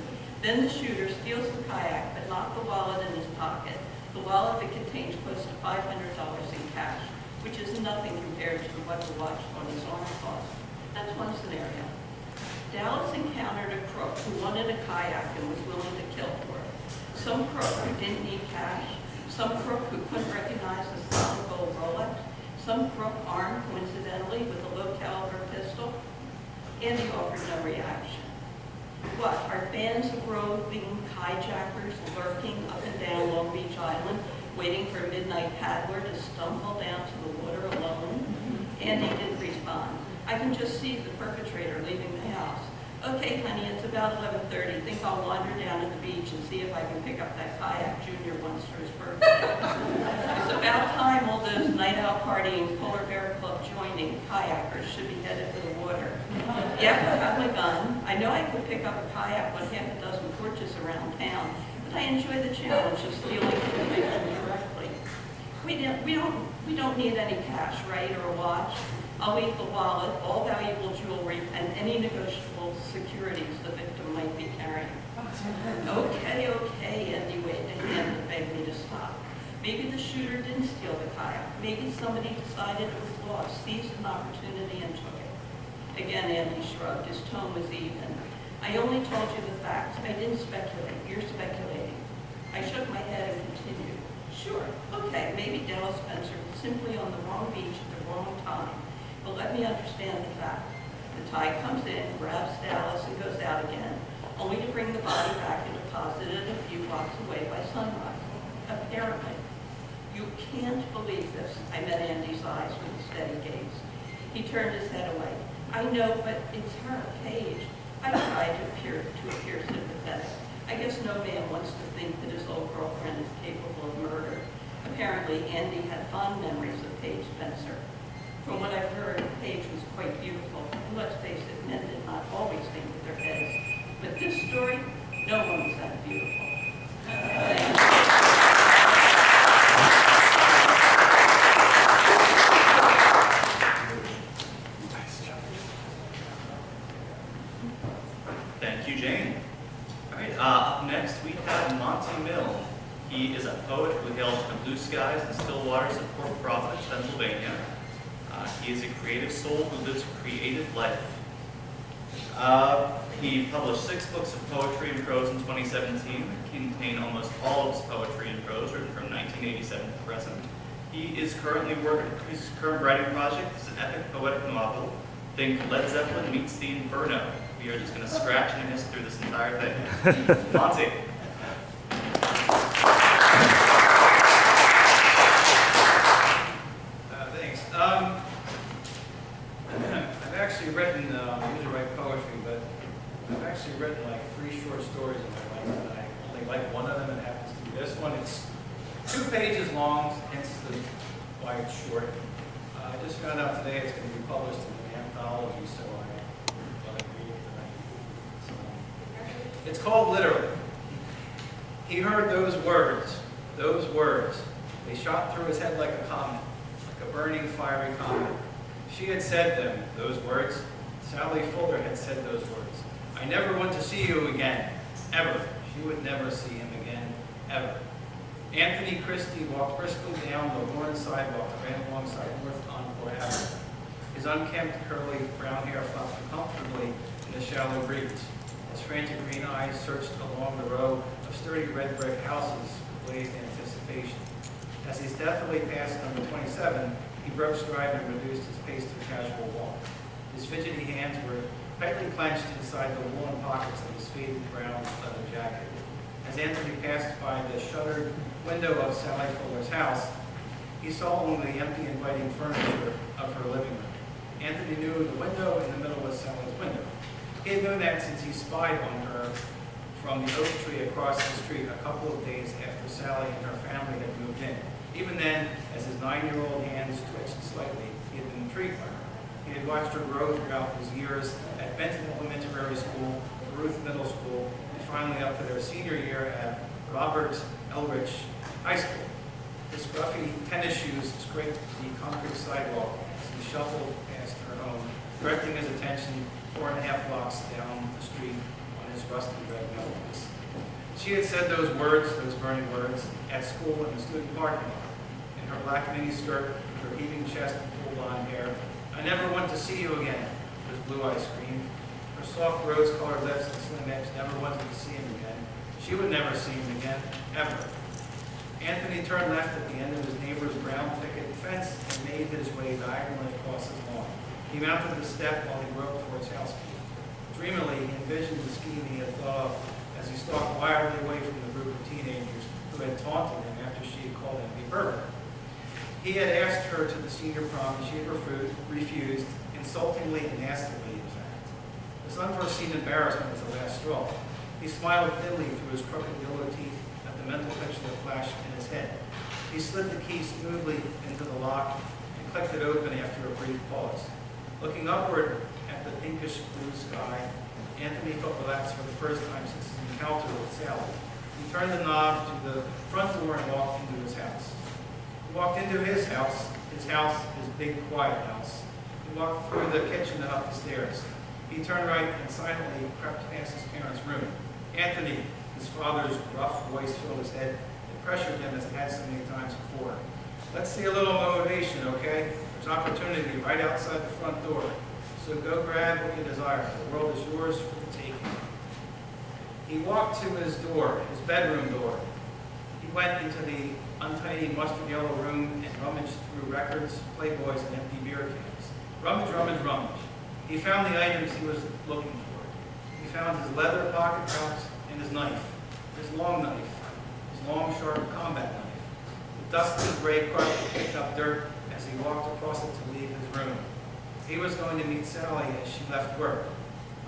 I: Then the shooter steals the kayak, but not the wallet in his pocket. The wallet that contains close to $500 in cash, which is nothing compared to what the watch on his arm cost. That's one scenario. Dallas encountered a crook who wanted a kayak and was willing to kill for it. Some crook who didn't need cash. Some crook who couldn't recognize a solid gold Rolex. Some crook armed coincidentally with a low-caliber pistol. Andy offered no reaction. What, are bands of roving hijackers lurking up and down Long Beach Island, waiting for a midnight paddler to stumble down to the water alone? Andy didn't respond. I can just see the perpetrator leaving the house. Okay, honey, it's about 11:30. Think I'll wander down to the beach and see if I can pick up that kayak Junior wants for his birthday. It's about time all those night out partying Polar Bear Club joining kayakers should be headed for the water. Yep, I got my gun. I know I could pick up a kayak on half a dozen porches around town, but I enjoy the challenge of stealing information directly. We don't need any cash, right, or a watch. I'll leave the wallet, all valuable jewelry, and any negotiable securities the victim might be carrying. Okay, Andy waved a hand and begged me to stop. Maybe the shooter didn't steal the kayak. Maybe somebody decided it was lost, seized an opportunity, and took it. Again, Andy shrugged. His tone was even. I only told you the facts. I didn't speculate. You're speculating. I shook my head and continued. Sure, okay, maybe Dallas Spencer was simply on the wrong beach at the wrong time. But let me understand the fact. The tide comes in, grabs Dallas, and goes out again, only to bring the body back and deposit it a few blocks away by sunrise. Apparently. You can't believe this. I met Andy's eyes with a steady gaze. He turned his head away. I know, but it's her, Paige. I tried to appear sympathetic. I guess no man wants to think that his old girlfriend is capable of murder. Apparently, Andy had fond memories of Paige Spencer. From what I've heard, Paige was quite beautiful. And let's face it, men did not always think with their heads. But this story, no one was that beautiful. Thank you.
E: Thank you, Jane. All right, up next we have Monty Mill. He is a poet who hails from blue skies and still waters of Port Providence, Pennsylvania. He is a creative soul who lives a creative life. He published 6 books of poetry and prose in 2017 that contain almost all of his poetry and prose written from 1987 to present. He is currently working, his current writing project is an epic poetic novel. Think Led Zeppelin meets the Inferno. We are just going to scratch and hiss through this entire thing. Monty.
J: Thanks. I've actually written, I usually write poetry, but I've actually written like 3 short stories in my life, and I only like one of them, and it happens to be this one. It's 2 pages long, hence why it's short. I just found out today it's going to be published in an anthology, so I thought I'd read it tonight. So, it's called Literally. He heard those words. They shot through his head like a comet, like a burning, fiery comet. She had said them, those words. Sally Fuller had said those words. I never want to see you again, ever. She would never see him again, ever. Anthony Christie walked briskly down the worn sidewalk that ran alongside North Encore Avenue. His unkempt, curly brown hair flopped comfortably in the shallow breeze. His frantic green eyes searched along the row of sturdy red brick houses with blazed anticipation. As he stealthily passed number 27, he broke stride and reduced his pace to a casual walk. His fidgety hands were tightly clenched inside the woolen pockets of his faded brown leather jacket. As Anthony passed by the shuttered window of Sally Fuller's house, he saw only the empty, inviting furniture of her living room. Anthony knew the window in the middle was Sally's window. He had known that since he spied on her from the oak tree across the street a couple of days after Sally and her family had moved in. Even then, as his 9-year-old hands twitched slightly, he had been intrigued by her. He had watched her grow throughout his years at Benton Elementary School, Ruth Middle School, and finally up to their senior year at Robert Elrich High School. His scruffy tennis shoes scraped the concrete sidewalk as he shuffled past her home, directing his attention 4.5 blocks down the street on his rusty red notebooks. She had said those words, those burning words, at school in the student parking lot. In her black miniskirt, with her heaving chest and full blonde hair. I never want to see you again, his blue eyes screamed. Her soft rose-colored lips and slim hips never wanted to see him again. She would never see him again, ever. Anthony turned left at the end of his neighbor's brown picket fence and made his way diagonally across his lawn. He mounted the step while he groped for his house key. Dreamily, he envisioned the scheme he had thought of as he stalked wildly away from the group of teenagers who had taunted him after she had called him a pervert. He had asked her to the senior prom, and she had refused, insultingly and nastily, in fact. This unforeseen embarrassment was the last straw. He smiled thinly through his crooked yellow teeth at the mental picture that flashed in his head. He slid the key smoothly into the lock and clicked it open after a brief pause. Looking upward at the pinkish blue sky, Anthony felt relaxed for the first time since his encounter with Sally. He turned the knob to the front door and walked into his house. He walked into his house, his big, quiet house. He walked through the kitchen and up the stairs. He turned right and silently crept past his parents' room. Anthony, his father's gruff voice filled his head. It pressured him as it had so many times before. Let's see a little motivation, okay? There's opportunity right outside the front door. So go grab what you desire. The world is yours for the taking. He walked to his door, his bedroom door. He went into the untidy mustard yellow room and rummaged through records, Playboys, and empty beer cans. Rummage, rummage, rummage. He found the items he was looking for. He found his leather pocket pouch and his knife, his long, sharp combat knife. The dusty gray carpet picked up dirt as he walked across it to leave his room. He was going to meet Sally as she left work.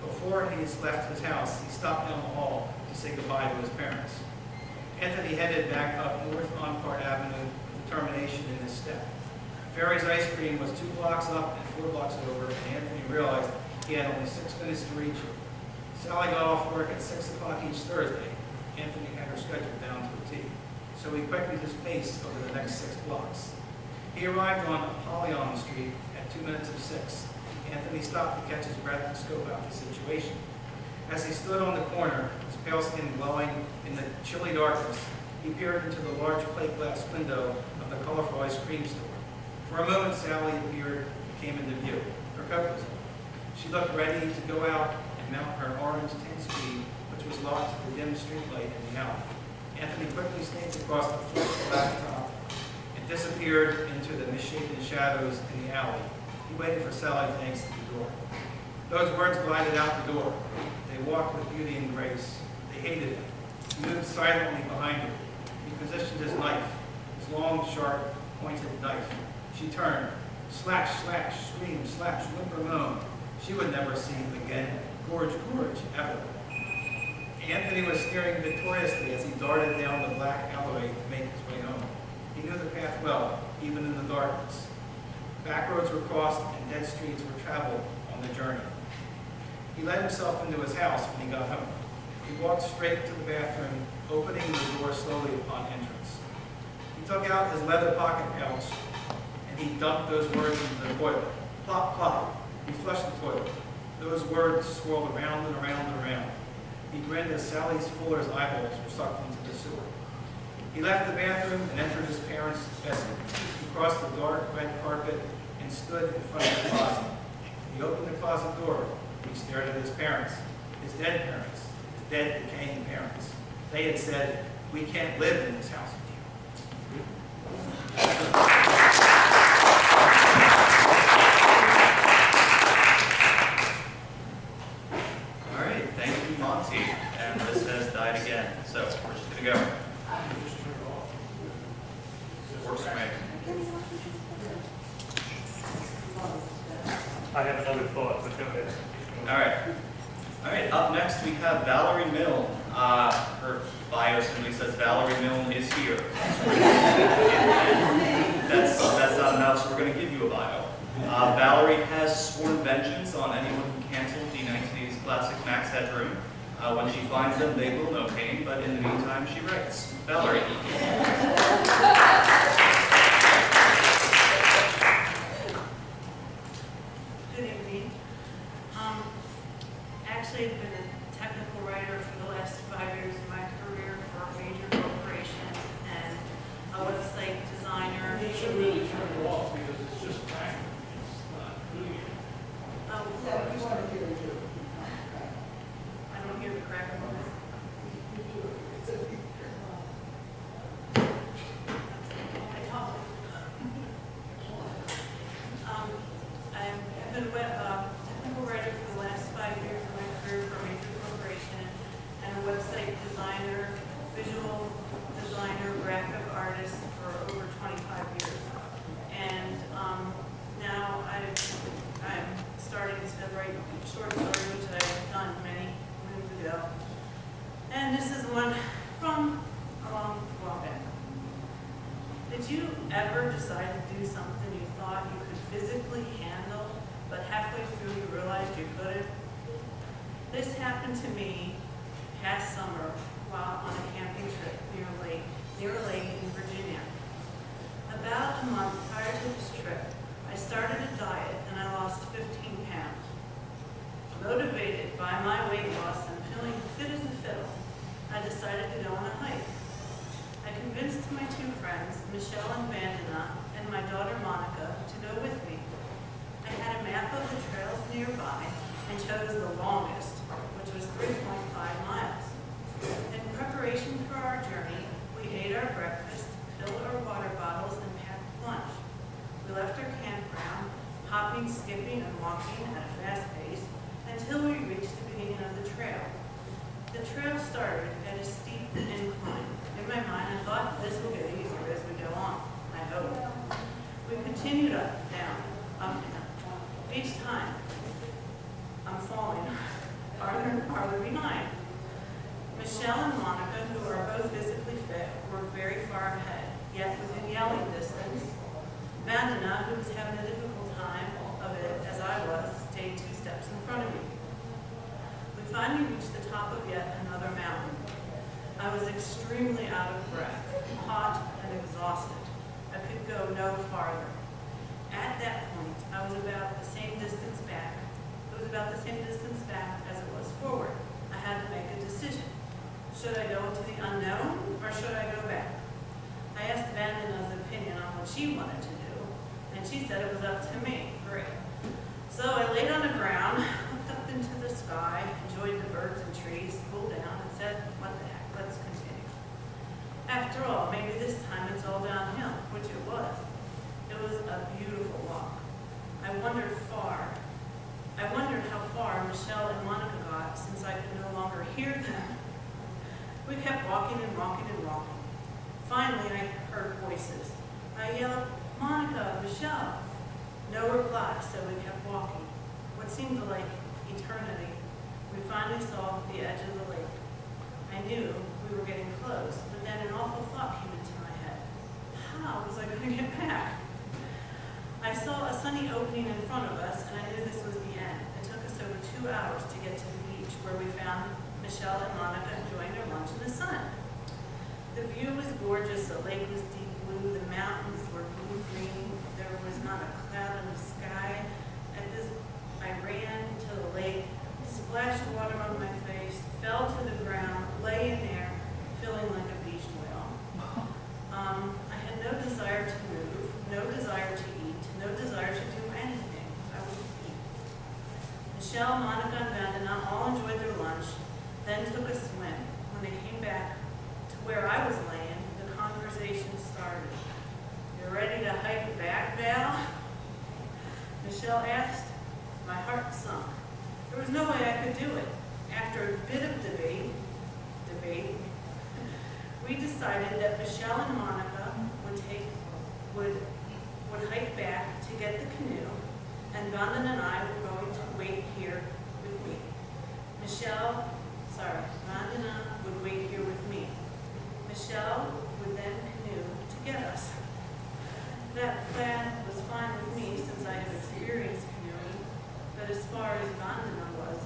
J: Before he left his house, he stopped down the hall to say goodbye to his parents. Anthony headed back up North Encore Avenue with determination in his step. Ferry's ice cream was 2 blocks up and 4 blocks over, and Anthony realized he had only 6 minutes to reach it. Sally got off work at 6 o'clock each Thursday. Anthony had her scheduled down to a T, so he quickened his pace over the next 6 blocks. He arrived on Apollyon Street at 2 minutes of 6. Anthony stopped to catch his breath and scope out the situation. As he stood on the corner, his pale skin glowing in the chilly darkness, he peered into the large plate glass window of the colorful ice cream store. For a moment, Sally came into view. Her coat was on. She looked ready to go out and mount her orange 10-speed, which was locked to the dim streetlight in the alley. Anthony quickly sneaked across the flat blacktop and disappeared into the misshapen shadows in the alley. He waited for Sally to exit the door. Those words glided out the door. They walked with beauty and grace. They hated him. He moved silently behind her. He positioned his knife, his long, sharp, pointed knife. She turned. Slash, slash, scream, slash, whimper, moan. She would never see him again. Gorge, gorge, ever. Anthony was steering victoriously as he darted down the black alleyway to make his way home. He knew the path well, even in the darkness. Back roads were crossed and dead streets were traveled on the journey. He let himself into his house when he got home. He walked straight to the bathroom, opening the door slowly upon entrance. He took out his leather pocket pouch and he dumped those words into the toilet. Plop, plop. He flushed the toilet. Those words swirled around and around and around. He grinned as Sally Fuller's eyeballs were sucked into the sewer. He left the bathroom and entered his parents' bedroom. He crossed the dark red carpet and stood in front of the closet. He opened the closet door. He stared at his parents, his dead parents, his dead, decaying parents. They had said, "We can't live in this house with you."
E: All right, thank you, Monty. And this has died again, so we're just gonna go. Works for me.
A: I have another thought, but go ahead.
E: All right, up next we have Valerie Milne. Her bio simply says Valerie Milne is here. That's not enough, so we're going to give you a bio. Valerie has sworn vengeance on anyone who canceled the 1980s classic Max Headroom. When she finds them, they will know pain, but in the meantime, she writes. Valerie.
I: Good evening. Actually, I've been a technical writer for the last 5 years of my career for a major corporation and a website designer.
K: You should really turn it off because it's just cracking. It's not doing it.
I: Yeah, we want to hear you. I don't hear the crackle. I talk. I've been a technical writer for the last 5 years of my career for a major corporation and a website designer, visual designer, graphic artist for over 25 years. And now I'm starting to write short stories, which I've done many moons ago. And this is one from a long back. Did you ever decide to do something you thought you could physically handle, but halfway through you realized you couldn't? This happened to me past summer while on a camping trip near a lake in Virginia. About a month prior to this trip, I started a diet and I lost 15 pounds. Motivated by my weight loss and feeling fit as a fiddle, I decided to go on a hike. I convinced my 2 friends, Michelle and Vandana, and my daughter Monica, to go with me. I had a map of the trails nearby and chose the longest, which was 3.5 miles. In preparation for our journey, we ate our breakfast, filled our water bottles, and packed lunch. We left our campground, hopping, skipping, and walking at a fast pace until we reached the beginning of the trail. The trail started at a steep incline. In my mind, I thought this will get easier as we go on. I hoped. We continued up, down, up, down. Reached far ahead, yet within yelling distance. Vandana, who was having a difficult time of it as I was, stayed 2 steps in front of me. We finally reached the top of yet another mountain. I was extremely out of breath, hot and exhausted. I could go no farther. At that point, I was about the same distance back. It was about the same distance back as it was forward. I had to make a decision. Should I go into the unknown or should I go back? I asked Vandana's opinion on what she wanted to do, and she said it was up to me. Great. So I laid on the ground, looked up into the sky, enjoyed the birds and trees, cooled down, and said, what the heck, let's continue. After all, maybe this time it's all downhill, which it was. It was a beautiful walk. I wondered how far Michelle and Monica got since I could no longer hear them. We kept walking and walking and walking. Finally, I heard voices. I yelled, Monica, Michelle. No reply, so we kept walking. What seemed like eternity, we finally saw the edge of the lake. I knew we were getting close, but then an awful thought came into my head. How was I going to get back? I saw a sunny opening in front of us, and I knew this was the end. It took us over 2 hours to get to the beach, where we found Michelle and Monica enjoying their lunch in the sun. The view was gorgeous. The lake was deep blue. The mountains were blue-green. There was not a cloud in the sky. I ran to the lake, splashed water on my face, fell to the ground, lay in there, feeling like a beached whale. I had no desire to move, no desire to eat, no desire to do anything. I would eat. Michelle, Monica, and Vandana all enjoyed their lunch, then took a swim. When they came back to where I was laying, the conversation started. You ready to hike back, Val? Michelle asked. My heart sunk. There was no way I could do it. After a bit of debate, we decided that Michelle and Monica would hike back to get the canoe, and Vandana and I were going to wait here with me. Vandana would wait here with me. Michelle would then canoe to get us. That plan was fine with me since I had experienced canoeing, but as far as Vandana was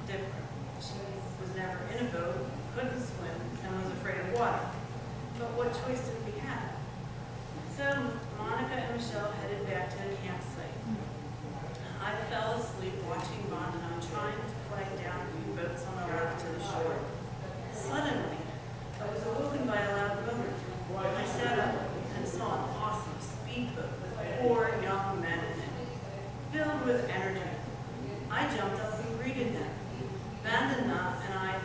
I: different. She was never in a boat, couldn't swim, and was afraid of water. But what choice did we have? So Monica and Michelle headed back to the campsite. I fell asleep watching Vandana trying to flag down a few boats on the road to the shore. Suddenly, I was awoken by a loud motor. I sat up and saw an awesome speedboat with 4 young men in it, filled with energy. I jumped up and greeted them. Vandana and I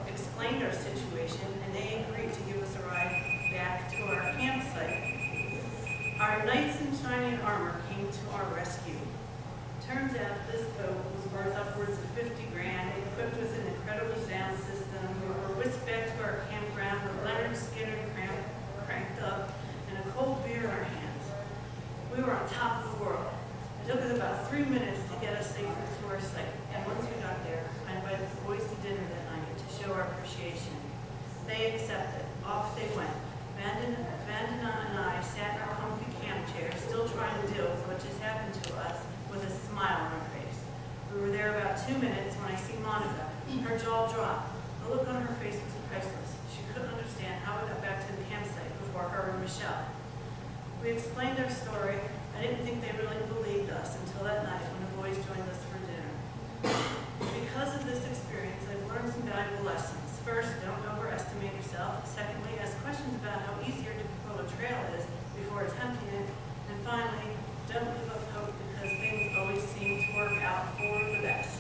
I: explained our situation, and they agreed to give us a ride back to our campsite. Our knights in shining armor came to our rescue. Turns out this boat was worth upwards of 50 grand, equipped with an incredible sound system. We were whisked back to our campground with Leonard Skinner cranked up and a cold beer in our hands. We were on top of the world. It took us about 3 minutes to get us safely to our site, and once we got there, I invited the boys to dinner that night to show our appreciation. They accepted. Off they went. Vandana and I sat in our comfy camp chairs, still trying to deal with what just happened to us, with a smile on our face. We were there about 2 minutes when I see Monica. Her jaw dropped. The look on her face was priceless. She couldn't understand how we got back to the campsite before her and Michelle. We explained our story. I didn't think they really believed us until that night when the boys joined us for dinner. Because of this experience, I've learned some valuable lessons. First, don't overestimate yourself. Secondly, ask questions about how easy or difficult a trail is before attempting it. And finally, don't give up hope because things always seem to work out for the best.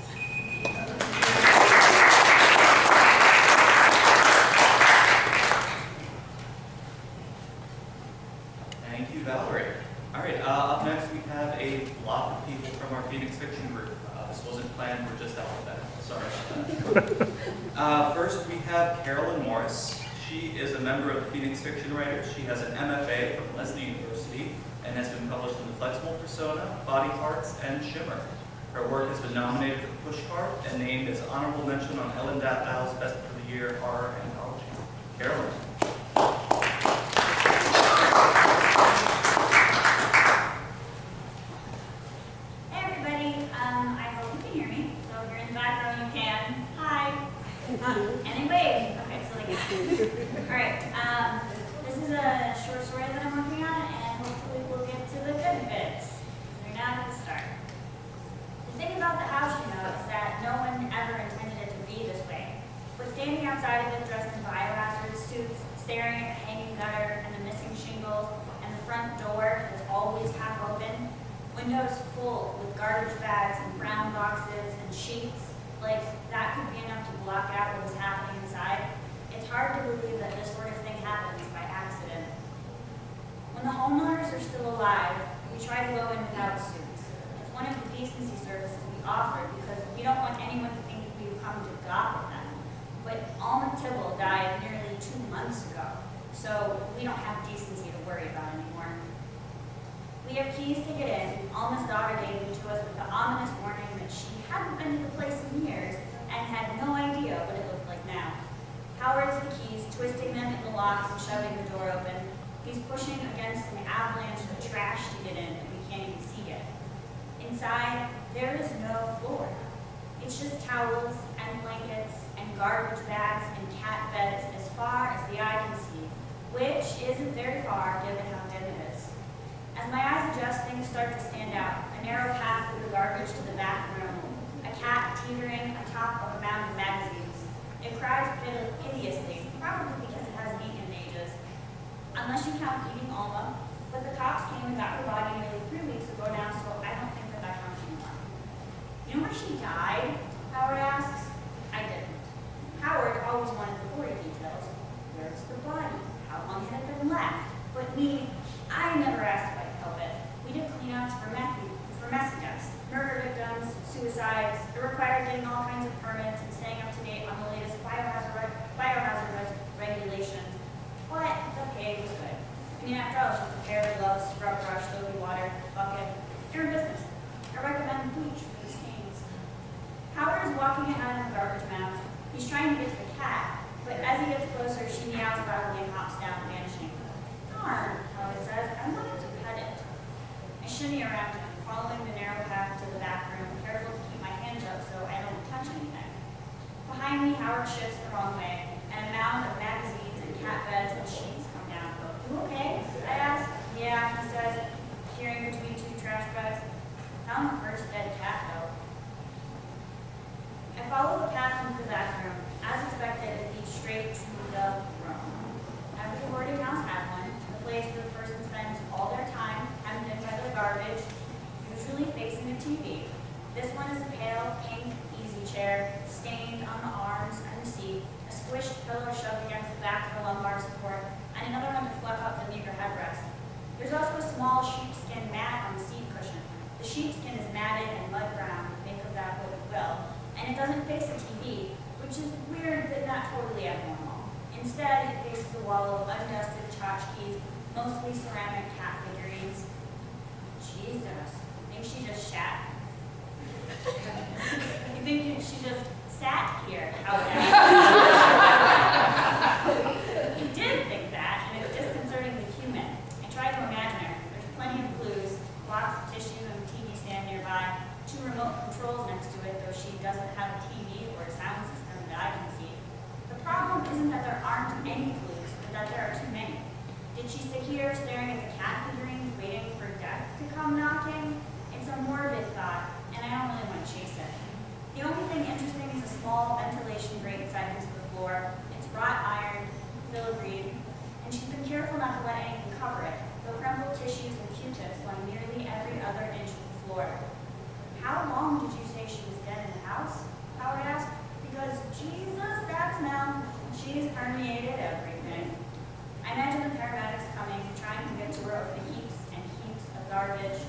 E: Thank you, Valerie. All right, up next we have a lot of people from our Phoenix Fiction group. This wasn't planned, we're just alphabetical. Sorry about that. First, we have Carolyn Morris. She is a member of the Phoenix Fiction Writers. She has an MFA from Lesley University and has been published in The Flexible Persona, Body Parts, and Shimmer. Her work has been nominated for the Pushcart and named as honorable mention on Ellen Dattow's Best of the Year Horror Anthology. Carolyn.
L: All right, this is a short story that I'm working on, and hopefully we'll get to the good bits. We're not at the start. The thing about the house, you know, is that no one ever intended it to be this way. But standing outside of it dressed in biohazard suits, staring at the hanging gutter and the missing shingles, and the front door that's always half open, windows full with garbage bags and brown boxes and sheets, like that could be enough to block out what was happening inside. It's hard to believe that this sort of thing happens by accident. When the homeowners are still alive, we try to go in without suits. It's one of the decency services we offer because we don't want anyone to think we've come to God with them. But Alma Tibble died nearly 2 months ago, so we don't have decency to worry about anymore. We have keys to get in. Alma's daughter gave them to us with the ominous warning that she hadn't been to the place in years and had no idea what it looked like now. Howard has the keys, twisting them in the lock and shoving the door open. He's pushing against an avalanche of trash to get in, and we can't even see it. Inside, there is no floor. It's just towels and blankets and garbage bags and cat beds as far as the eye can see, which isn't very far given how dim it is. As my eyes adjust, things start to stand out. A narrow path through the garbage to the back room. A cat teetering atop of a mound of magazines. It cries piteously, probably because it hasn't eaten in ages. Unless you count eating Alma, but the cops came and got her body nearly 3 weeks ago now, so I don't think that counts anymore. You know where she died? Howard asks. I didn't. Howard always wanted the gory details. Where's the body? How long had it been left? But me, I never asked if I could help it. We did cleanouts for messy deaths, murder victims, suicides. It required getting all kinds of permits and staying up to date on the latest biohazard regulations. But the pay was good. I mean, after all, it's just a pair of gloves, scrub brush, soapy water, bucket. You're in business. I recommend bleach for the stains. Howard is walking ahead on the garbage mound. He's trying to get to the cat, but as he gets closer, she meows loudly and hops down, vanishing. Darn, Howard says, I wanted to pet it. I shimmy around him, following the narrow path to the back room, careful to keep my hands up so I don't touch anything. Behind me, Howard shifts the wrong way, and a mound of magazines and cat beds and sheets come down. You okay? I ask. Yeah, he says, peering between 2 trash bags. Found the first dead cat, though. I follow the path into the back room. As expected, it leads straight to the room. Every boarding house had one, the place where the person spends all their time hemmed in by the garbage, usually facing a TV. This one is a pale pink easy chair, stained on the arms and the seat, a squished pillow shoved against the back for lumbar support, and another one to fluff up the meager headrest. There's also a small sheepskin mat on the seat cushion. The sheepskin is matted and mud brown, make of that what you will, and it doesn't face a TV, which is weird but not totally abnormal. Instead, it faces a wall of undusted tchotchkes, mostly ceramic cat figurines. Jesus, I think she just shat. You think she just sat here out there? You did think that, and it's disconcertingly human. I tried to imagine her. There's plenty of clues, lots of tissues and a TV stand nearby, 2 remote controls next to it, though she doesn't have a TV or a sound system that I can see. The problem isn't that there aren't any clues, but that there are too many. Did she sit here staring at the cat figurines, waiting for death to come knocking? It's a morbid thought, and I don't really want to chase it. The only thing interesting is a small ventilation grate set into the floor. It's wrought iron, filigreed, and she's been careful not to let anything cover it, though crumpled tissues and Q-tips line nearly every other inch of the floor. How long did you say she was dead in the house? Howard asked. Because, Jesus, that smell. She's permeated everything. I imagine the paramedics coming, trying to get to her over the heaps and heaps of garbage.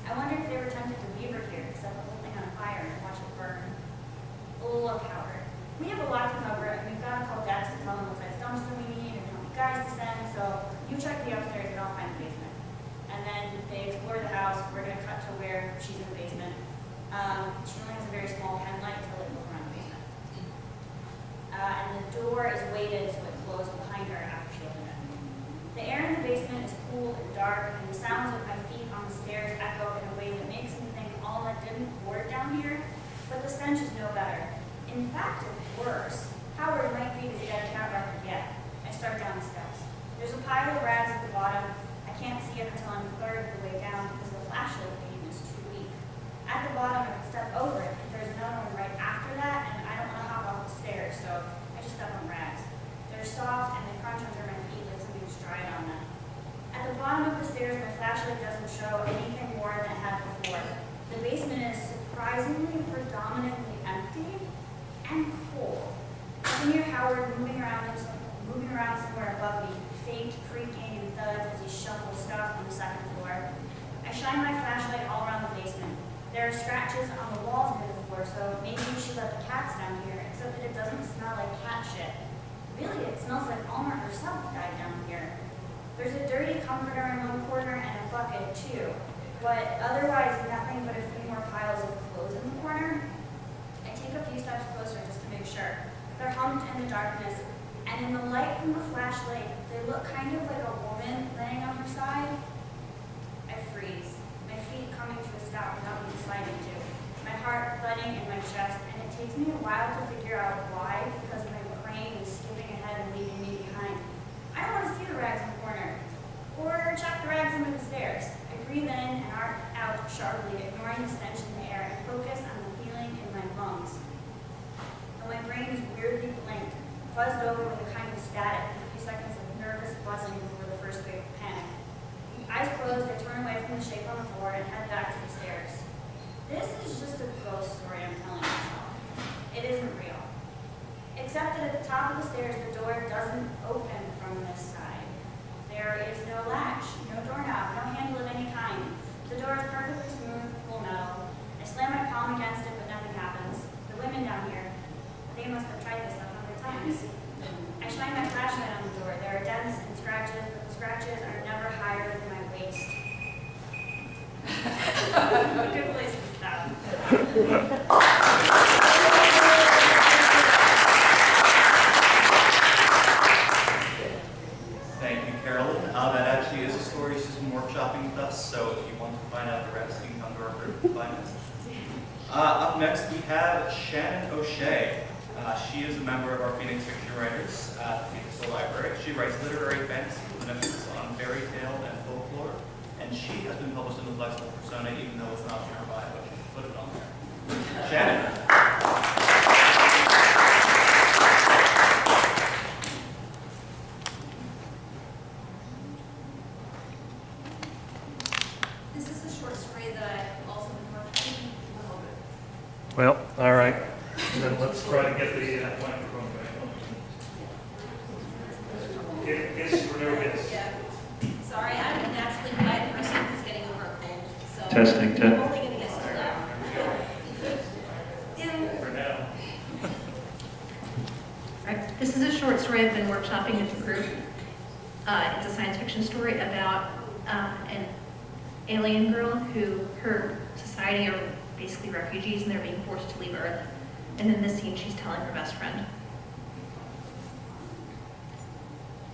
L: I wonder if they were tempted to leave her here, set the whole thing on fire and watch it burn. Look, Howard, we have a lot to cover, and we've got to call Dax to tell him what size dumpster we need and how many guys to send, so you check the upstairs and I'll find the basement. And then they explore the house. We're going to cut to where she's in the basement. She only has a very small pen light to let look around the basement. And the door is weighted so it closed behind her after she opened it. The air in the basement is cool and dark, and the sounds of my feet on the stairs echo in a way that makes me think Alma didn't board down here, but the stench is no better. In fact, it's worse. Howard might be his dead cat record yet. I There's a pile of rags at the bottom. I can't see it until I'm a third of the way down because the flashlight beam is too weak. At the bottom, I can step over it, but there's another one right after that, and I don't want to hop off the stairs, so I just step on rags. They're soft and they crunch under my feet like something's dried on them. At the bottom of the stairs, my flashlight doesn't show anything more than it had before. The basement is surprisingly predominantly empty and cold. I can hear Howard moving around somewhere above me, faint creaking and thuds as he shuffles stuff on the second floor. I shine my flashlight all around the basement. There are scratches on the walls near the floor, so maybe we should let the cats down here, except that it doesn't smell like cat shit. Really, it smells like Alma herself died down here. There's a dirty comforter in one corner and a bucket too, but otherwise nothing but a few more piles of clothes in the corner. I take a few steps closer just to make sure. They're humped in the darkness, and in the light from the flashlight, they look kind of like a woman laying on her side. I freeze, my feet coming to a stop without me sliding to, my heart thudding in my chest, and it takes me a while to figure out why, because my brain is skipping ahead and leaving me behind. I don't want to see the rags in the corner, or check the rags under the stairs. I breathe in and out sharply, ignoring the stench in the air, and focus on the feeling in my lungs. Though my brain is weirdly blank, fuzzed over with a kind of static, and a few seconds of nervous buzzing before the first wave of panic. Eyes closed, I turn away from the shape on the floor and head back to the stairs. This is just a ghost story I'm telling myself. It isn't real. Except that at the top of the stairs, the door doesn't open from this side. There is no latch, no doorknob, no handle of any kind. The door is perfectly smooth, full metal. I slam my palm against it, but nothing happens. The women down here, they must have tried this 100 times. I shine my flashlight on the door. There are dents and scratches, but the scratches are never higher than my waist. A good place to stop.
E: Thank you, Carolyn. That actually is a story. She's been workshopping with us, so if you want to find out the rest, you can come to our group and find us. Up next, we have Shannon O'Shea. She is a member of our Phoenix Fiction Writers at the Phoenixville Library. She writes literary fantasy with an emphasis on fairy tale and folklore, and she has been published in the Flexible Persona, even though it's not in her bio, but she put it on there. Shannon.
G: This is a short story that I've also been working on.
C: Well, all right.
A: Then let's try to get the microphone back on. Hiss or no hiss?
G: Yeah. Sorry, I'm a naturally quiet person who's getting over a cold, so.
A: Testing,
G: I'm only gonna get so loud.
A: For now.
M: Right. This is a short story I've been workshopping with the group. It's a science fiction story about an alien girl who her society are basically refugees and they're being forced to leave Earth. And in this scene, she's telling her best friend.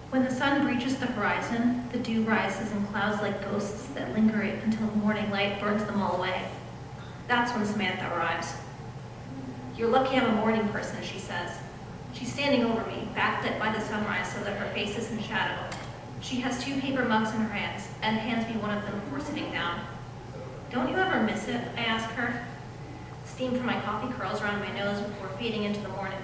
M: When the sun breaches the horizon, the dew rises in clouds like ghosts that linger until the morning light burns them all away. That's when Samantha arrives. "You're lucky I'm a morning person," she says. She's standing over me, backlit by the sunrise so that her face is in shadow. She has 2 paper mugs in her hands and hands me one of them before sitting down. "Don't you ever miss it?" I ask her. Steam from my coffee curls around my nose before fading into the morning.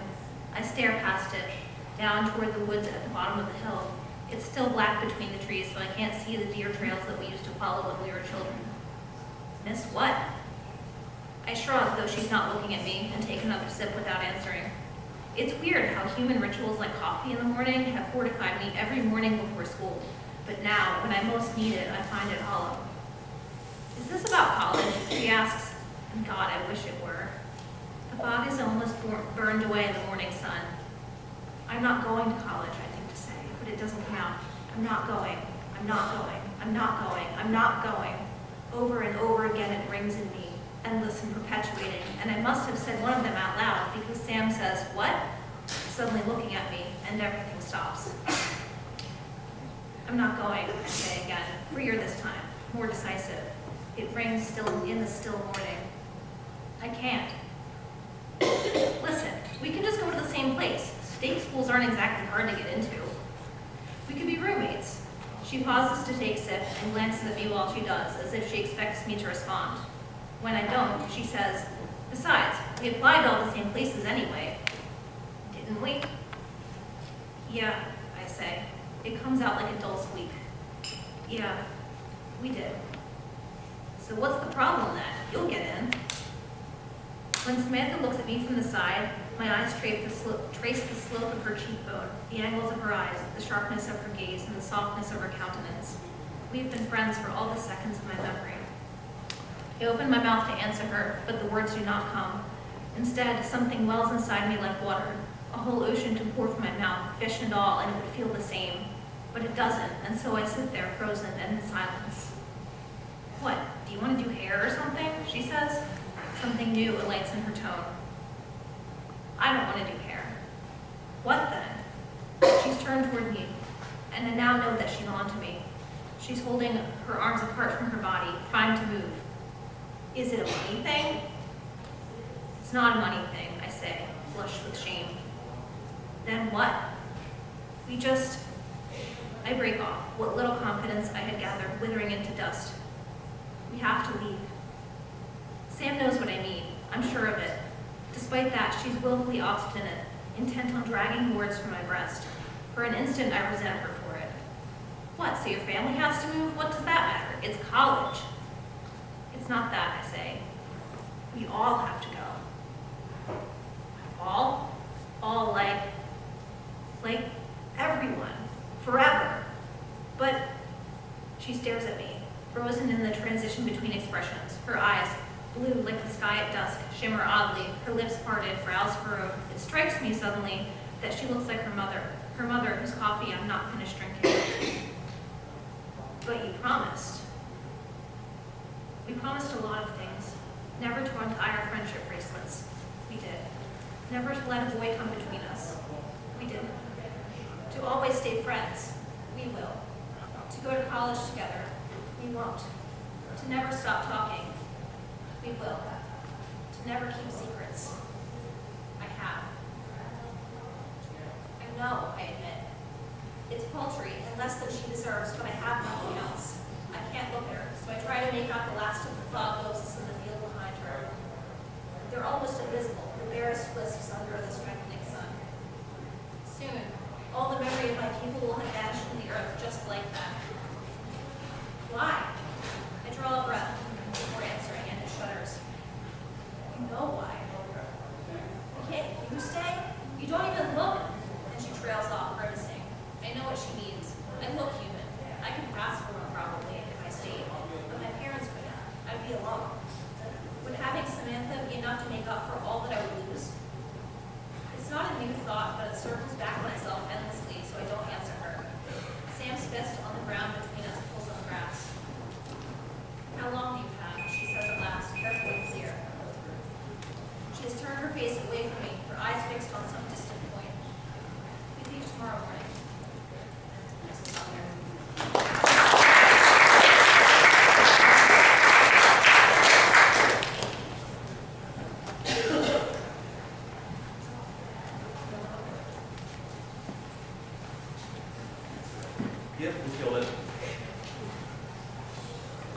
M: I stare past it, down toward the woods at the bottom of the hill. It's still black between the trees, so I can't see the deer trails that we used to follow when we were children. Miss what? I shrug, though she's not looking at me, and take another sip without answering. It's weird how human rituals like coffee in the morning have fortified me every morning before school, but now, when I most need it, I find it hollow. "Is this about college?" she asks. And God, I wish it were. The fog is almost burned away in the morning sun. I'm not going to college, I think to say, but it doesn't count. I'm not going. I'm not going. I'm not going. I'm not going. Over and over again it rings in me, endless and perpetuating, and I must have said one of them out loud because Sam says, "What?" suddenly looking at me, and everything stops. "I'm not going," I say again, freer this time, more decisive. It rings still in the still morning. I can't. Listen, we can just go to the same place. State schools aren't exactly hard to get into. We could be roommates. She pauses to take a sip and glances at me while she does, as if she expects me to respond. When I don't, she says, "Besides, we applied to all the same places anyway. Didn't we?" "Yeah," I say. It comes out like a dull squeak. "Yeah, we did." "So what's the problem then? You'll get in." When Samantha looks at me from the side, my eyes trace the slope of her cheekbone, the angles of her eyes, the sharpness of her gaze, and the softness of her countenance. We've been friends for all the seconds of my memory. I open my mouth to answer her, but the words do not come. Instead, something wells inside me like water, a whole ocean to pour from my mouth, fish and all, and it would feel the same. But it doesn't, and so I sit there frozen and in silence. "What, do you want to do hair or something?" she says. Something new alights in her tone. "I don't want to do hair." "What then?" She's turned toward me, and I now know that she's on to me. She's holding her arms apart from her body, primed to move. "Is it a money thing?" "It's not a money thing," I say, flushed with shame. "Then what?" I break off, what little confidence I had gathered withering into dust. "We have to leave." Sam knows what I mean, I'm sure of it. Despite that, she's willfully obstinate, intent on dragging words from my breast. For an instant, I resent her for it. "What, so your family has to move? What does that matter? It's college." "It's not that," I say. "We all have to go." "All?" "All like everyone. Forever." "But," she stares at me, frozen in the transition between expressions, her eyes, blue like the sky at dusk, shimmer oddly, her lips parted, brows furrowed. It strikes me suddenly that she looks like her mother whose coffee I'm not finished drinking. "But you promised." "We promised a lot of things. Never to untie our friendship bracelets. We did. Never to let a boy come between us. We didn't. To always stay friends. We will. To go to college together. We won't. To never stop talking. We will. To never keep secrets. I have." "I know," I admit. It's paltry and less than she deserves, but I have nothing else. I can't look at her, so I try to make out the last of the fog ghosts in the field behind her. They're almost invisible, the barest wisps under the strengthening sun. Soon, all the memory of my people will have vanished from the earth just like that. "Why?" I draw a breath before answering, and it shudders. "You know why." "Can't you stay? You don't even look." And she trails off, grimacing. I know what she means. I look human. I could pass for one probably if I stayed, but my parents couldn't. I'd be alone. Would having Samantha be enough to make up for all that I would lose? It's not a new thought, but it circles back on itself endlessly, so I don't answer her. Sam's fist on the ground between us pulls on the grass. "How long do you have?" she says at last, careful and clear. She has turned her face away from me, her eyes fixed on some distant point. "We leave tomorrow morning." I stop there.
E: Yep, we killed it.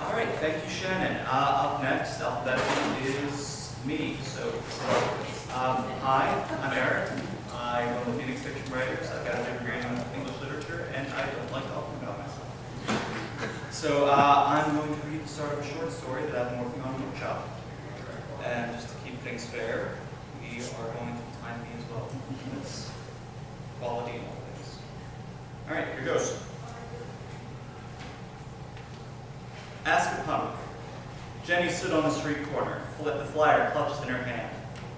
E: All right, thank you, Shannon. Up next, alphabetically, is me. Hi, I'm Eric. I'm one of the Phoenix fiction writers. I've got a degree in English literature, and I don't like talking about myself. So I'm going to read the start of a short story that I've been working on in the workshop. And just to keep things fair, we are going to time me as well. That's quality and all things. All right, here goes. Ask a punk. Jenny stood on the street corner, the flyer clutched in her hand.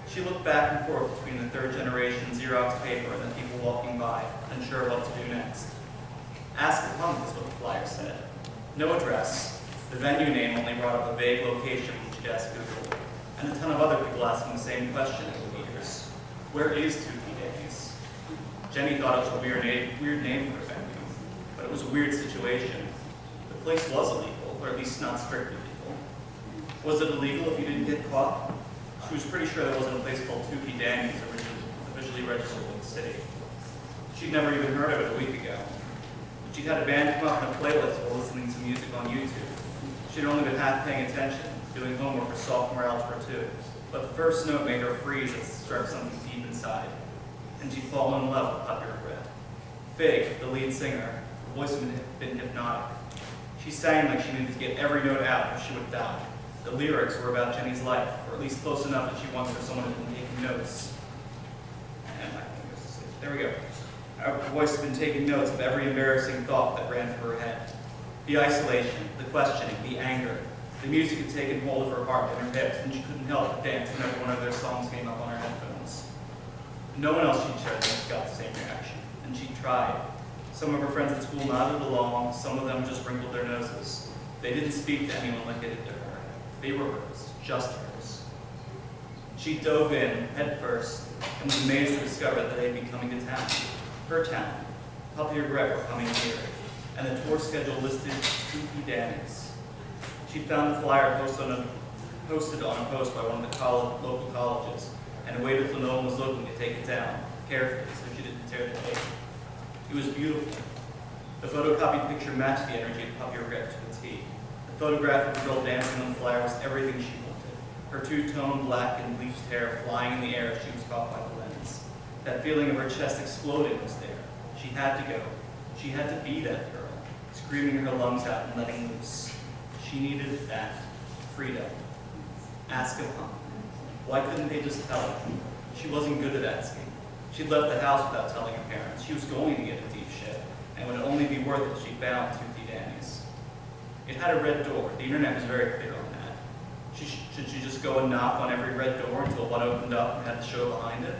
E: She looked back and forth between the third generation Xerox paper and the people walking by, unsure what to do next. Ask a punk is what the flyer said. No address. The venue name only brought up a vague location which she asked Google, and a ton of other people asking the same question over the years. Where is Tuki Days? Jenny thought it was a weird name for a venue, but it was a weird situation. The place was illegal, or at least not strictly legal. Was it illegal if you didn't get caught? She was pretty sure there wasn't a place called Tuki Danny's officially registered with the city. She'd never even heard of it a week ago. But she She'd had a band come up in a playlist while listening to music on YouTube. She'd only been half paying attention, doing homework for sophomore algebra 2. But the first note made her freeze as it struck something deep inside. And she'd fallen in love with Puppy Regret. Fig, the lead singer, her voice had been hypnotic. She sang like she needed to get every note out or she would die. The lyrics were about Jenny's life, or at least close enough that she wanted for someone to be taking notes. And there we go. Her voice had been taking notes of every embarrassing thought that ran through her head. The isolation, the questioning, the anger. The music had taken hold of her heart and her hips, and she couldn't help but dance whenever one of their songs came up on her headphones. No one else she'd shared with got the same reaction, and she tried. Some of her friends at school nodded along, some of them just wrinkled their noses. They didn't speak to anyone like they did to her. They were hers, just hers. She dove in, head first, and was amazed to discover that they'd be coming to town. Her town. Puppy Regret were coming here, and the tour schedule listed Toothy Danny's. She found the flyer posted on a post by one of the local colleges, and waited till no one was looking to take it down, carefully, so she didn't tear the tape. It was beautiful. The photocopied picture matched the energy of Puppy Regret to a T. The photograph of the girl dancing on the flyer was everything she wanted. Her two-tone black and bleached hair flying in the air as she was caught by the lens. That feeling of her chest exploding was there. She had to go. She had to be that girl, screaming her lungs out and letting loose. She needed that freedom. Ask of Punk. Why couldn't they just tell her? She wasn't good at asking. She'd left the house without telling her parents. She was going to get a deep shit, and would only be worth it if she found Toothy Danny's. It had a red door. The internet was very clear on that. Should she just go and knock on every red door until one opened up and had the show behind it?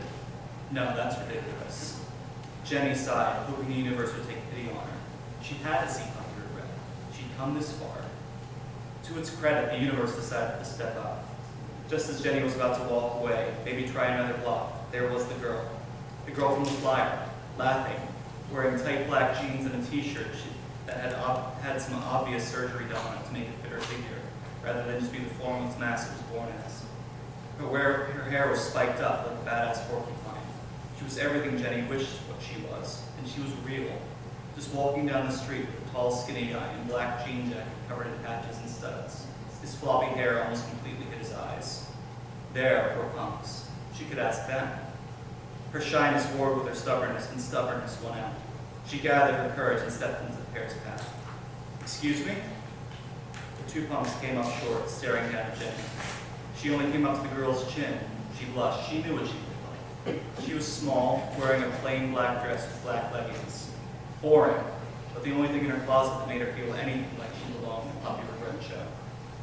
E: No, that's ridiculous. Jenny sighed, hoping the universe would take pity on her. She had to see Puppy Regret. She'd come this far. To its credit, the universe decided to step up. Just as Jenny was about to walk away, maybe try another block, there was the girl from the flyer, laughing, wearing tight black jeans and a t-shirt that had some obvious surgery done on it to make it fit her figure, rather than just be the formless mass it was born as. Her hair was spiked up like a badass porcupine. She was everything Jenny wished what she was, and she was real. Just walking down the street with a tall, skinny guy in black jean jacket covered in patches and studs. His floppy hair almost completely hid his eyes. There were Punks. She could ask them. Her shyness warred with her stubbornness, and stubbornness won out. She gathered her courage and stepped into the pair's path. Excuse me? The two Punks came up short, staring down at Jenny. She only came up to the girl's chin. She blushed. She knew what she looked like. She was small, wearing a plain black dress with black leggings. Boring, but the only thing in her closet that made her feel anything like she belonged in the Puppy Regret show.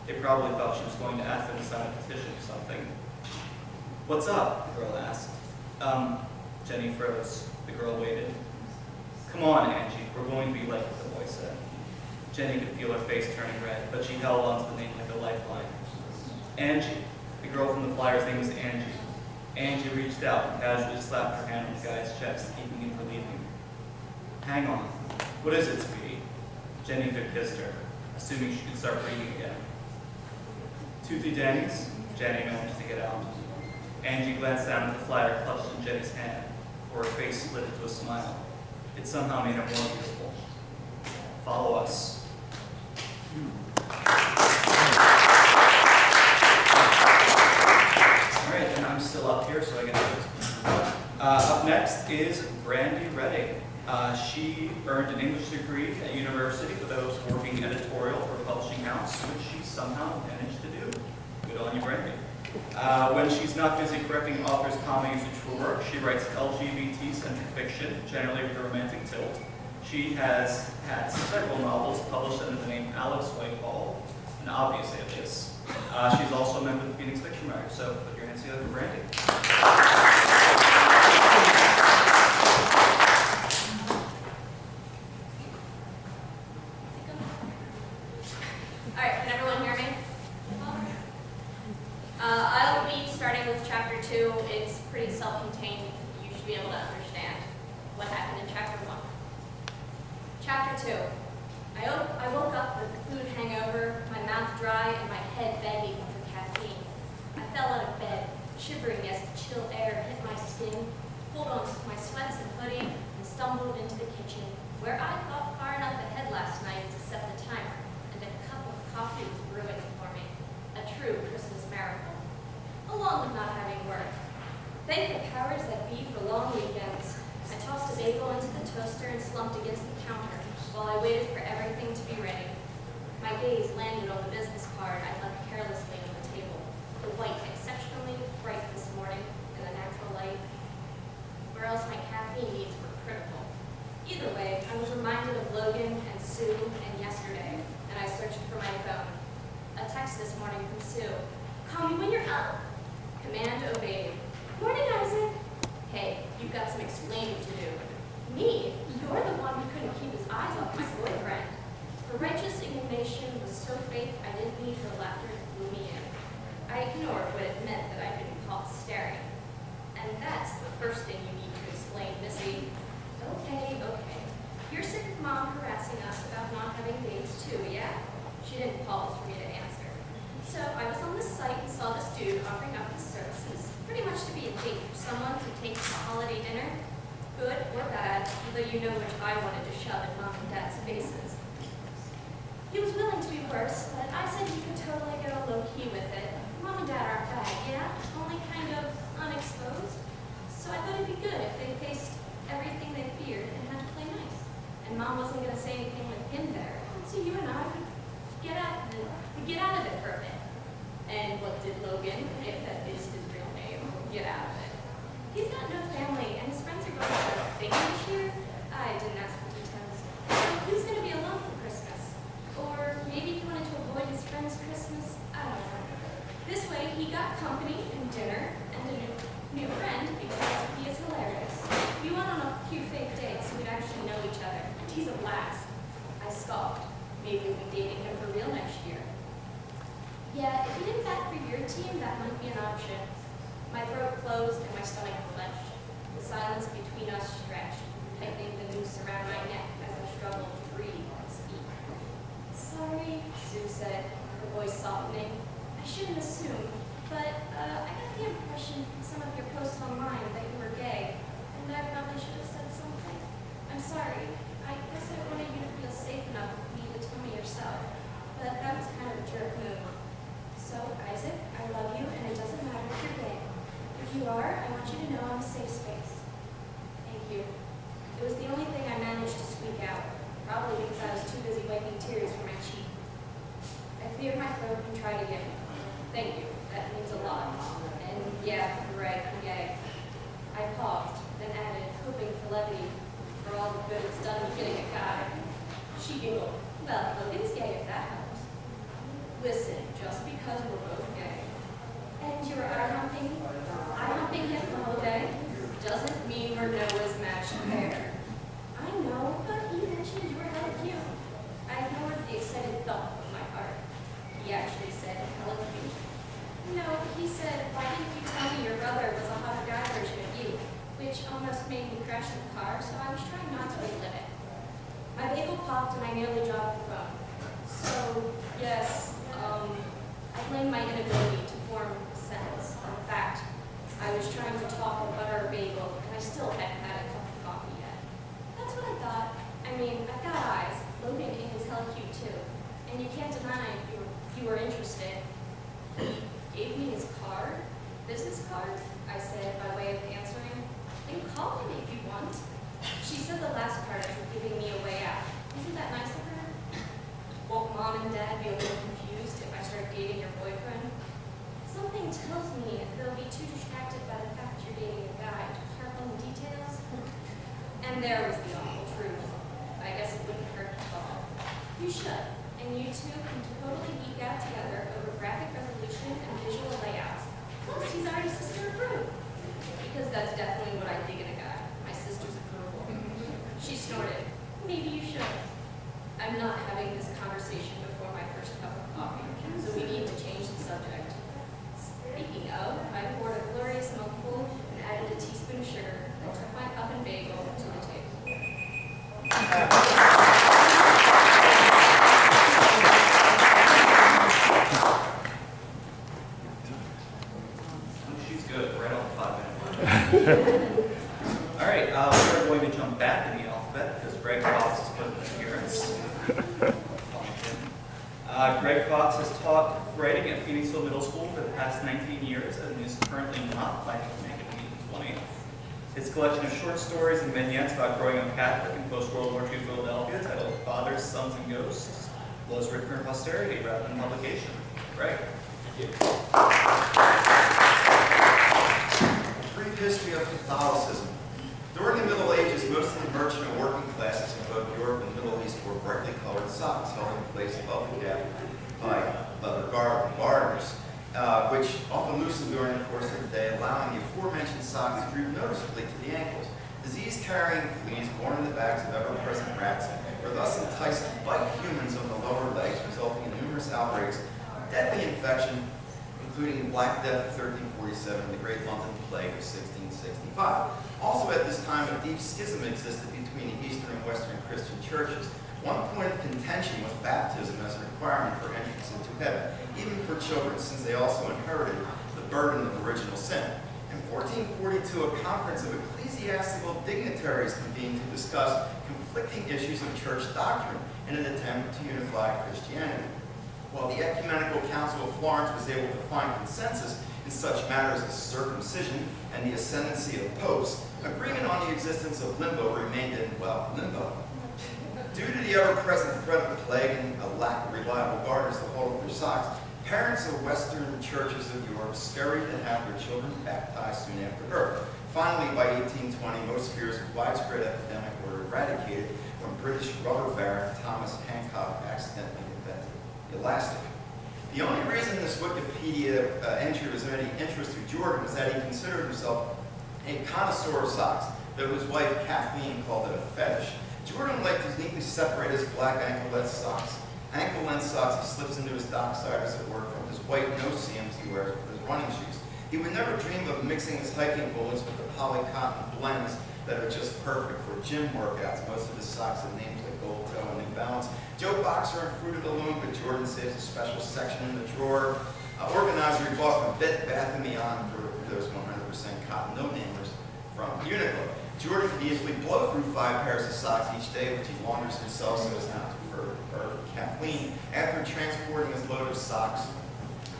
E: They probably thought she was going to ask them to sign a petition or something. What's up? The girl asked. Jenny froze. The girl waited. Come on, Angie, we're going to be late, the boy said. Jenny could feel her face turning red, but she held on to the name like a lifeline. Angie. The girl from the flyer's name was Angie. Angie reached out and casually slapped her hand on the guy's chest, keeping him from leaving. Hang on. What is it, sweetie? Jenny could kissed her, assuming she could start breathing again. Toothy Danny's? Jenny managed to get out. Angie glanced down at the flyer clutched in Jenny's hand, before her face slid into a smile. It somehow made her more beautiful. Follow us. All right, and I'm still up here, so I get this. Up next is Brandy Redding. She earned an English degree at university, but that was working editorial for a publishing house, which she somehow managed to do. Good on you, Brandy. When she's not busy correcting authors' common usage for work, she writes LGBT-centric fiction, generally with a romantic tilt. She has had several novels published under the name Alex Whitehall, an obvious alias. She's also a member of the Phoenixville, so put your hands together for Brandy.
N: All right, can everyone hear me? I'll be starting with chapter 2. It's pretty self-contained. You should be able to understand what happened in chapter 1. Chapter 2. I woke up with a food hangover, my mouth dry, and my head begging for caffeine. I fell out of bed, shivering as the chill air hit my skin, pulled on my sweats and hoodie, and stumbled into the kitchen, where I got far enough on the business card I left carelessly on the table. The white exceptionally bright this morning in the natural light, or else my caffeine needs were critical. Either way, I was reminded of Logan and Sue and yesterday, and I searched for my phone. A text this morning from Sue. Call me when you're up. Command obeyed. Morning, Isaac. Hey, you've got some explaining to do. Me? You're the one who couldn't keep his eyes off my boyfriend. Her righteous indignation was so fake I didn't need her laughter to glue me in. I ignored what it meant that I'd been caught staring. And that's the first thing you need to explain, Missy. Okay. You're sick of Mom harassing us about not having dates too, yeah? She didn't pause for me to answer. So I was on the site and saw this dude offering up his services, pretty much to be a date for someone to take to a holiday dinner. Good or bad, although you know which I wanted to shove in Mom and Dad's faces. He was willing to be worse, but I said he could totally go low-key with it. Mom and Dad aren't bad, yeah? Only kind of unexposed. So I thought it'd be good if they faced everything they feared and had to play nice. And Mom wasn't going to say anything with him there, so you and I could get out of it for a bit. And what did Logan, if that is his real name, get out of it? He's got no family, and his friends are going to a thing this year. I didn't ask for details. So he's going to be alone for Christmas. Or maybe he wanted to avoid his friend's Christmas. I don't know. This way, he got company and dinner and a new friend because he is hilarious. We went on a few fake dates so we'd actually know each other, and he's a blast. I scoffed. Maybe we'll be dating him for real next year. Yeah, if he didn't bat for your team, that might be an option. My throat closed and my stomach clenched. The silence between us stretched, tightening the noose around my neck as I struggled to breathe and speak. Sorry, Sue said, her voice softening. I shouldn't assume, but I got the impression from some of your posts online that you were gay, and I probably should have said something. I'm sorry. I guess I wanted you to feel safe enough for me to tell me yourself, but that was kind of a jerk move. So, Isaac, I love you, and it doesn't matter if you're gay. If you are, I want you to know I'm a safe space. Thank you. It was the only thing I managed to squeak out, probably because I was too busy wiping tears from my cheek. I cleared my throat and tried again. Thank you. That means a lot. And yeah, you're right, I'm gay. I paused, then added, hoping for levity, for all the good it's done with getting a guy. She giggled. Well, Logan's gay if that helps. Listen, just because we're both gay, and you're eye-humping him the whole day, doesn't mean we're Noah's matched pair. I know, but he mentioned you were hella cute. I ignored the excited thump of my heart. He actually said hella cute. No, he said, why didn't you tell me your brother was a hotter guy version of you? Which almost made me crash the car, so I was trying not to relive it. My bagel popped and I nearly dropped the phone. So, yes, I blame my inability to form a sentence. In fact, I was trying to talk and butter a bagel, and I still hadn't had a cup of coffee yet. That's what I thought. I mean, I've got eyes. Logan is hella cute too. And you can't deny you were interested. He gave me his card, business card, I said by way of answering. Then call him if you want. She said the last part is giving me a way out. Isn't that nice of her? Won't Mom and Dad be a little confused if I start dating your boyfriend? Something tells me they'll be too distracted by the fact you're dating a guy to harp on the details. And there was the awful truth. I guess it wouldn't hurt to call. You should, and you two can totally geek out together over graphic resolution and visual layouts. Plus, he's already sister approved. Because that's definitely what I dig in a guy, my sister's approval. She snorted. Maybe you should. I'm not having this conversation before my first cup of coffee, so we need to change the subject. Speaking of, I poured a glorious mugful and added a teaspoon of sugar, and took my cup and bagel to the table.
E: She's good, right on the 5-minute mark. All right, we're going to jump back in the alphabet because Greg Fox has put in an appearance. Greg Fox has taught writing at Phoenixville Middle School for the past 19 years and is currently not planning to make it to 20. His collection of short stories and vignettes about growing up Catholic in post-World War II Philadelphia, titled Fathers, Sons, and Ghosts,
O: was written for posterity rather than publication. Right?
P: Brief history of Catholicism. During the Middle Ages, most of the merchant and working classes in both Europe and the Middle East wore brightly colored socks held in place above the calf by leather garters, which often loosened during the course of the day, allowing the aforementioned socks to droop noticeably to the ankles. Disease-carrying fleas born in the backs of ever-present rats were thus enticed to bite humans on the lower legs, resulting in numerous outbreaks of deadly infection, including the Black Death of 1347 and the Great London Plague of 1665. Also at this time, a deep schism existed between the Eastern and Western Christian churches. One point of contention was baptism as a requirement for entrance into heaven, even for children, since they also inherited the burden of original sin. In 1442, a conference of ecclesiastical dignitaries convened to discuss conflicting issues of church doctrine in an attempt to unify Christianity. While the Ecumenical Council of Florence was able to find consensus in such matters as circumcision and the ascendancy of popes, agreement on the existence of limbo remained in, well, limbo. Due to the ever-present threat of the plague and a lack of reliable garters to hold up their socks, parents of Western churches of Europe scurried to have their children baptized soon after birth. Finally, by 1820, most fears of widespread epidemic were eradicated when British rubber baron Thomas Hancock accidentally invented the elastic. The only reason this Wikipedia entry was of any interest to Jordan was that he considered himself a connoisseur of socks, though his wife Kathleen called it a fetish. Jordan liked to neatly separate his black ankle-length socks. Ankle-length socks he slips into his docksiders at work from his white no-seams he wears with his running shoes. He would never dream of mixing his hiking bullets with the poly-cotton blends that are just perfect for gym workouts. Most of his socks have names like Gold Toe and New Balance. Joe Boxer and Fruit of the Loom, but Jordan saves a special section in the drawer. Organizer he bought from Bed Bath & Beyond for those 100% cotton no-namers from Uniqlo. Jordan could easily blow through 5 pairs of socks each day, which he launders himself so as not to hurt Kathleen. After transporting his load of socks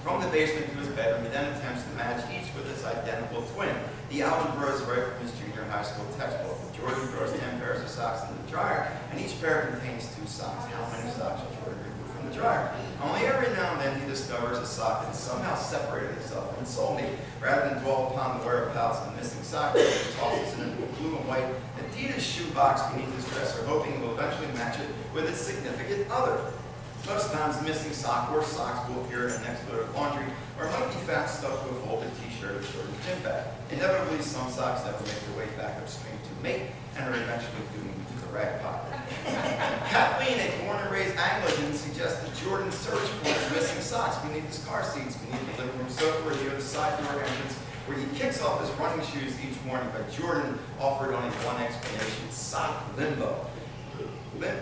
P: from the basement to his bedroom, he then attempts to match each with his identical twin. The album grows right from his junior high school textbook. Jordan throws 10 pairs of socks in the dryer, and each pair contains 2 socks. How many socks will Jordan remove from the dryer? Only every now and then he discovers a sock that has somehow separated itself from its soulmate. Rather than dwell upon the whereabouts of the missing sock, he tosses it into a blue and white Adidas shoebox beneath his dresser, hoping he will eventually match it with its significant other. Most times, the missing sock or socks will appear in the next load of laundry, or might be fat stuffed to a folded t-shirt or short gym bag. Inevitably, some socks never make their way back upstream to mate and are eventually doomed to the rag pile. Kathleen, a born and raised Anglican, suggested Jordan search for his missing socks beneath his car seats, beneath the living room sofa, or near the side door entrance, where he kicks off his running shoes each morning. But Jordan offered only one explanation: sock limbo.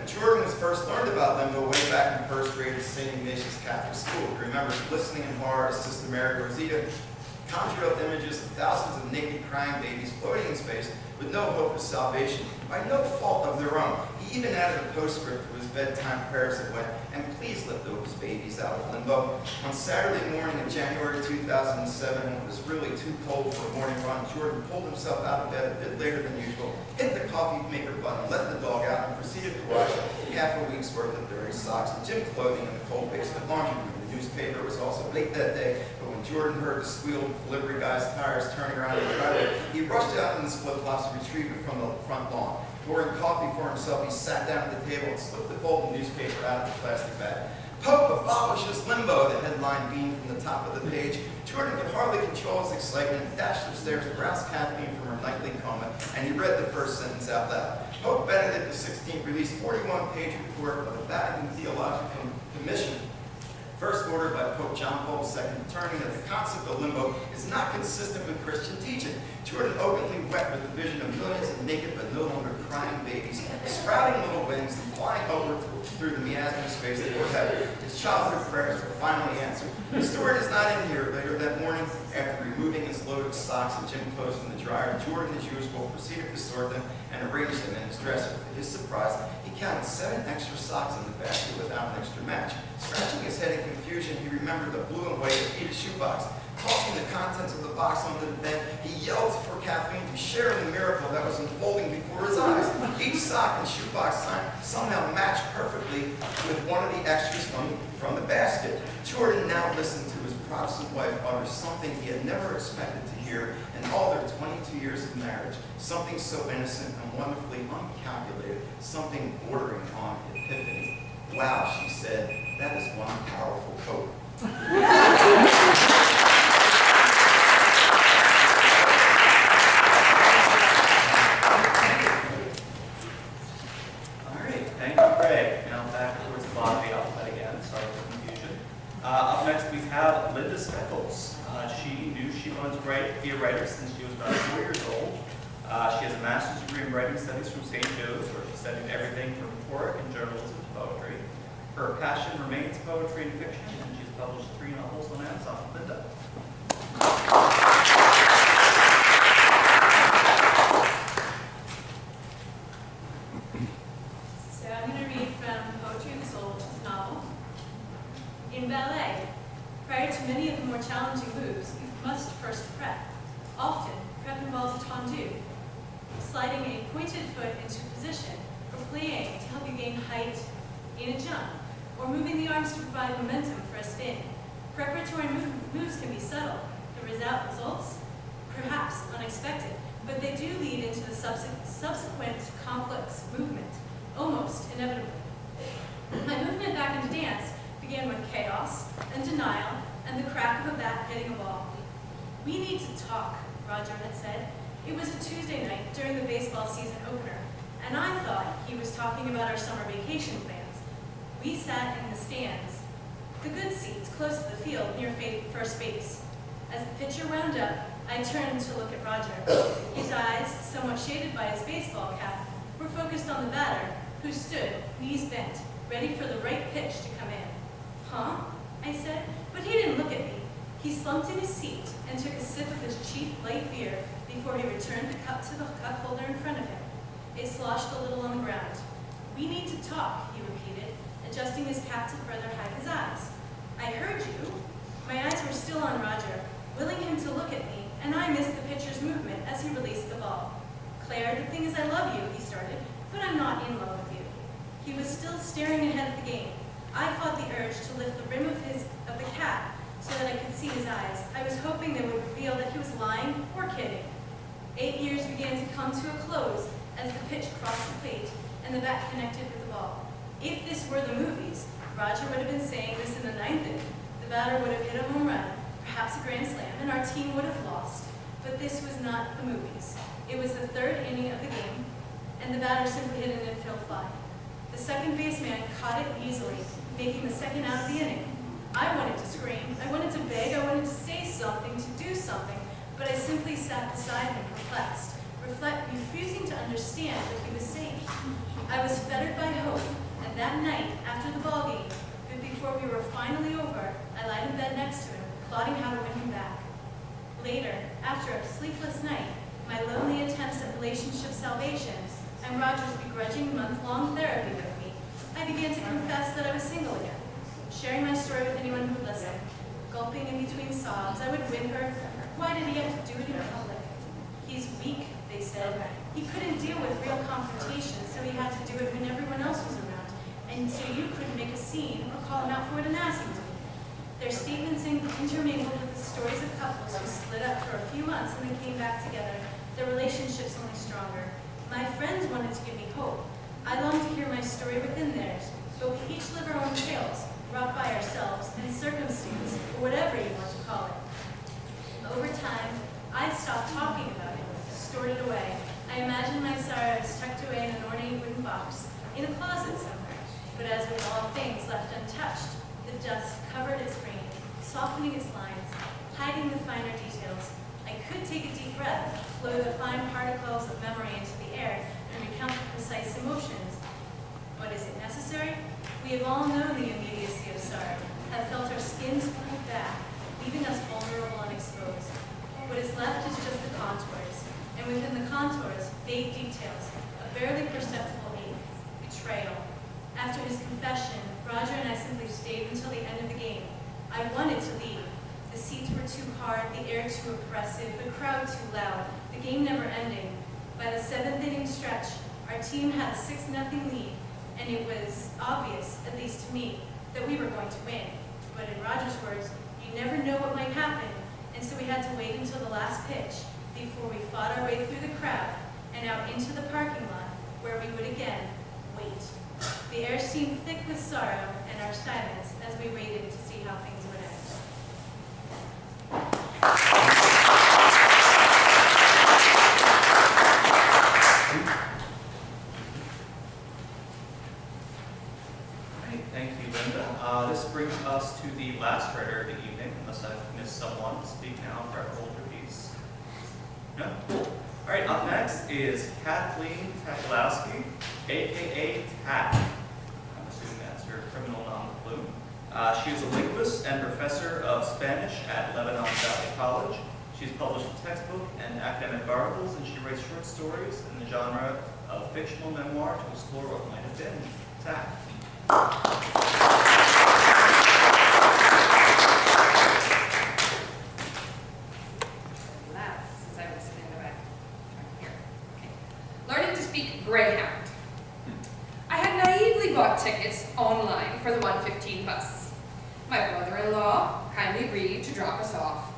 P: Jordan was first learned about limbo way back in first grade at St. Ignatius Catholic School. He remembers listening in horror as Sister Mary Rosita conjured up images of thousands of naked crying babies floating in space with no hope of salvation, by no fault of their own. He even added a postscript to his bedtime prayers that went, "And please let those babies out of limbo." On Saturday morning in January 2007, when it was really too cold for a morning run, Jordan pulled himself out of bed a bit later than usual, hit the coffee maker button, let the dog out, and proceeded to wash half a week's worth of dirty socks and gym clothing in the cold basement laundry room. The newspaper was also late that day, but when Jordan heard the squeal of the delivery guy's tires turning around the driveway, he rushed out in his flip-flops to retrieve it from the front lawn. Pouring coffee for himself, he sat down at the table and slipped the folded newspaper out of the plastic bag. "Pope abolishes limbo," the headline beamed from the top of the page. Jordan could hardly control his excitement and dashed upstairs to rouse Kathleen from her nightly coma, and he read the first sentence out loud. Pope Benedict XVI released 41-page report of the Vatican Theological Commission, first ordered by Pope John Paul II, determining that the concept of limbo is not consistent with Christian teaching. Jordan openly wept with the vision of millions of naked but no longer crying babies, sprouting little wings and flying over through the miasma space toward heaven. His childhood prayers were finally answered. The story is not in here. Later that morning, after removing his load of socks and gym clothes from the dryer, Jordan, as usual, proceeded to sort them and arrange them in his dresser. To his surprise, he counted 7 extra socks in the basket without an extra match. Scratching his head in confusion, he remembered the blue and white Adidas shoebox. Tossing the contents of the box onto the bed, he yelled for Kathleen to share in the miracle that was unfolding before his eyes. Each sock and shoebox somehow matched perfectly with one of the extras from the basket. Jordan now listened to his Protestant wife utter something he had never expected to hear in all their 22 years of marriage. Something so innocent and wonderfully uncalculated, something bordering on epiphany. Wow, she said, that is one powerful coat.
O: All right, thank you, Craig. Now back towards the bottom of the alphabet again, sorry for the confusion. Up next we have Linda Speckles. She knew she wanted to be a writer since she was about 4 years old. She has a master's degree in writing studies from St. Joe's, where she studied everything from rhetoric and journalism to poetry. Her passion remains poetry and fiction, and she's published 3 novels on Amazon. Linda.
Q: So I'm going to read from Poetry of the Soul, which is a novel. In ballet, prior to many of the more challenging moves, you must first prep. Often, prep involves a tendu, sliding a pointed foot into position, or plie to help you gain height in a jump, or moving the arms to provide momentum for a spin. Preparatory moves can be subtle. The results, perhaps unexpected, but they do lead into the subsequent complex movement, almost inevitably. My movement back into dance began with chaos and denial and the crack of a bat hitting a ball. We need to talk, Roger had said. It was a Tuesday night during the baseball season opener, and I thought he was talking about our summer vacation plans. We sat in the stands, the good seats close to the field near first base. As the pitcher wound up, I turned to look at Roger. His eyes, somewhat shaded by his baseball cap, were focused on the batter, who stood, knees bent, ready for the right pitch to come in. Huh? I said, but he didn't look at me. He slumped in his seat and took a sip of his cheap light beer before he returned the cup to the cup holder in front of him. It sloshed a little on the ground. We need to talk, he repeated, adjusting his cap to further hide his eyes. I heard you. My eyes were still on Roger, willing him to look at me, and I missed the pitcher's movement as he released the ball. Claire, the thing is I love you, he started, but I'm not in love with you. He was still staring ahead at the game. I fought the urge to lift the rim of the cap so that I could see his eyes. I was hoping they would reveal that he was lying or kidding. 8 years began to come to a close as the pitch crossed the plate and the bat connected with the ball. If this were the movies, Roger would have been saying this in the 9th inning. The batter would have hit a home run, perhaps a grand slam, and our team would have lost. But this was not the movies. It was the 3rd inning of the game, and the batter simply hit an infield fly. The second baseman caught it easily, making the 2nd out of the inning. I wanted to scream, I wanted to beg, I wanted to say something, to do something, but I simply sat beside him, perplexed, refusing to understand what he was saying. I was fettered by hope, and that night, after the ball game, but before we were finally over, I lied in bed next to him, plotting how to win him back. Later, after a sleepless night, my lonely attempts at relationship salvation, and Roger's begrudging month-long therapy with me, I began to confess that I was single again, sharing my story with anyone who would listen. Gulping in between sobs, I would whimper, why did he have to do it in public? He's weak, they said. He couldn't deal with real confrontation, so he had to do it when everyone else was around, and so you couldn't make a scene or call him out for it and ask him to. Their statements intermingled with the stories of couples who split up for a few months and then came back together, their relationships only stronger. My friends wanted to give me hope. I longed to hear my story within theirs, but we each live our own tales, wrought by ourselves and circumstance, or whatever you want to call it. Over time, I stopped talking about it, stored it away. I imagined my sorrows tucked away in an ornate wooden box, in a closet somewhere. But as with all things left untouched, the dust covered its grain, softening its lines, hiding the finer details. I could take a deep breath, blow the fine particles of memory into the air, and recount the precise emotions. But is it necessary? We have all known the immediacy of sorrow, have felt our skins pull back, leaving us vulnerable and exposed. What is left is just the contours, and within the contours, vague details, a barely perceptible ache, betrayal. After his confession, Roger and I simply stayed until the end of the game. I wanted to leave. The seats were too hard, the air too oppressive, the crowd too loud, the game never ending. By the 7th inning stretch, our team had a 6-0 lead, and it was obvious, at least to me, that we were going to win. But in Roger's words, you never know what might happen, and so we had to wait until the last pitch before we fought our way through the crowd and out into the parking lot, where we would again wait. The air seemed thick with sorrow and our silence as we waited to see how things would end.
O: Great, thank you, Linda. This brings us to the last writer of the evening, unless I've missed someone to speak now for our older piece. No? Cool. All right, up next is Kathleen Taklowski, aka Tat. I'm assuming that's her criminal nom de plume. She is a linguist and professor of Spanish at Lebanon Valley College. She's published a textbook and academic articles, and she writes short stories in the genre of fictional memoir to explore what might have been. Tat.
R: Loud, since I was sitting in the back. Here. Okay. Learning to speak Greyhound. I had naively bought tickets online for the 1:15 bus. My brother-in-law kindly agreed to drop us off.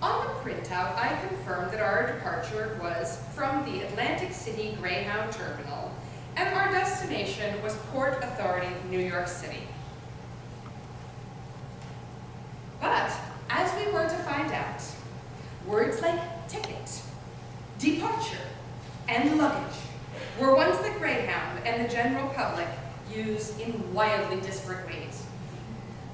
R: On the printout, I confirmed that our departure was from the Atlantic City Greyhound Terminal, and our destination was Port Authority, New York City. But, as we were to find out, words like ticket, departure, and luggage were ones that Greyhound and the general public use in wildly disparate ways.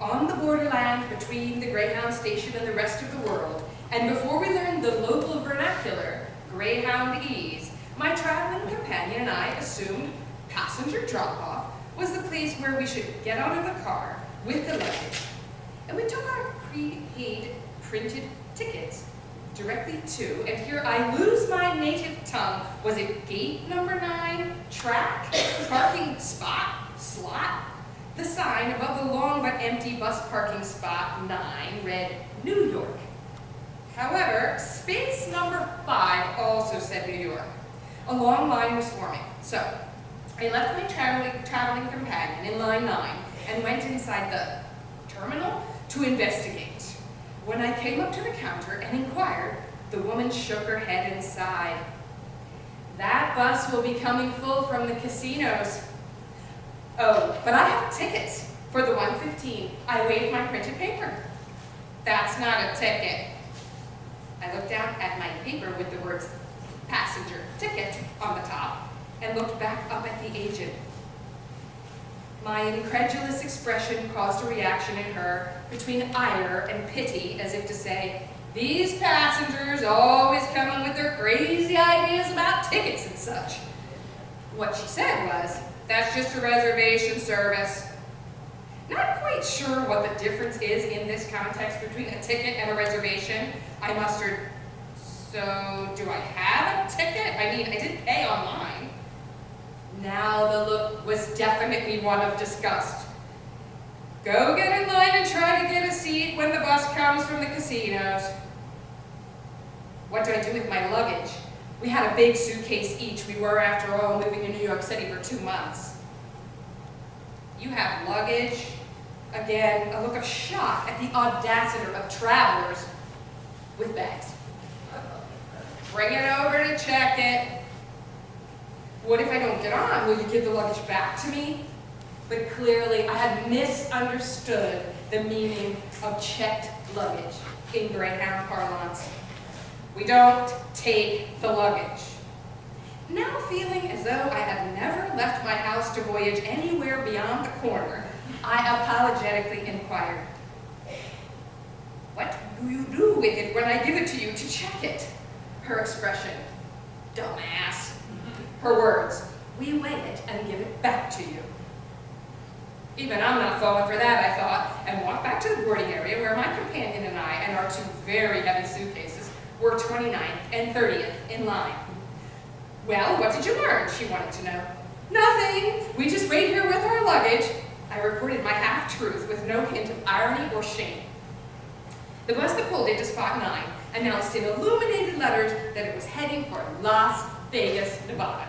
R: On the borderland between the Greyhound station and the rest of the world, and before we learned the local vernacular, Greyhoundese, my traveling companion and I assumed passenger drop-off was the place where we should get out of the car with the luggage. And we took our prepaid printed tickets directly to, and here I lose my native tongue, was it gate number 9, track, parking spot, slot? The sign above the long but empty bus parking spot 9 read New York. However, space number 5 also said New York. A long line was forming, so I left my traveling companion in line 9 and went inside the terminal to investigate. When I came up to the counter and inquired, the woman shook her head and sighed. That bus will be coming full from the casinos. Oh, but I have tickets for the 1:15. I waved my printed paper. That's not a ticket. I looked down at my paper with the words passenger ticket on the top and looked back up at the agent. My incredulous expression caused a reaction in her between ire and pity, as if to say, these passengers always coming with their crazy ideas about tickets and such. What she said was, that's just a reservation service. Not quite sure what the difference is in this context between a ticket and a reservation. I mustered, so do I have a ticket? I mean, I did pay online. Now the look was definitely one of disgust. Go get in line and try to get a seat when the bus comes from the casinos. What do I do with my luggage? We had a big suitcase each. We were, after all, moving to New York City for 2 months. You have luggage? Again, a look of shock at the audacity of travelers with bags. Bring it over to check it. What if I don't get on? Will you give the luggage back to me? But clearly, I had misunderstood the meaning of checked luggage in Greyhound parlance. We don't take the luggage. Now feeling as though I had never left my house to voyage anywhere beyond the corner, I apologetically inquired, what do you do with it when I give it to you to check it? Her expression, dumbass. Her words, we weigh it and give it back to you. Even I'm not falling for that, I thought, and walked back to the boarding area where my companion and I and our 2 very heavy suitcases were 29th and 30th in line. Well, what did you learn? She wanted to know. Nothing. We just wait here with our luggage. I reported my half-truth with no hint of irony or shame. The bus that pulled into spot 9 announced in illuminated letters that it was heading for Las Vegas, Nevada.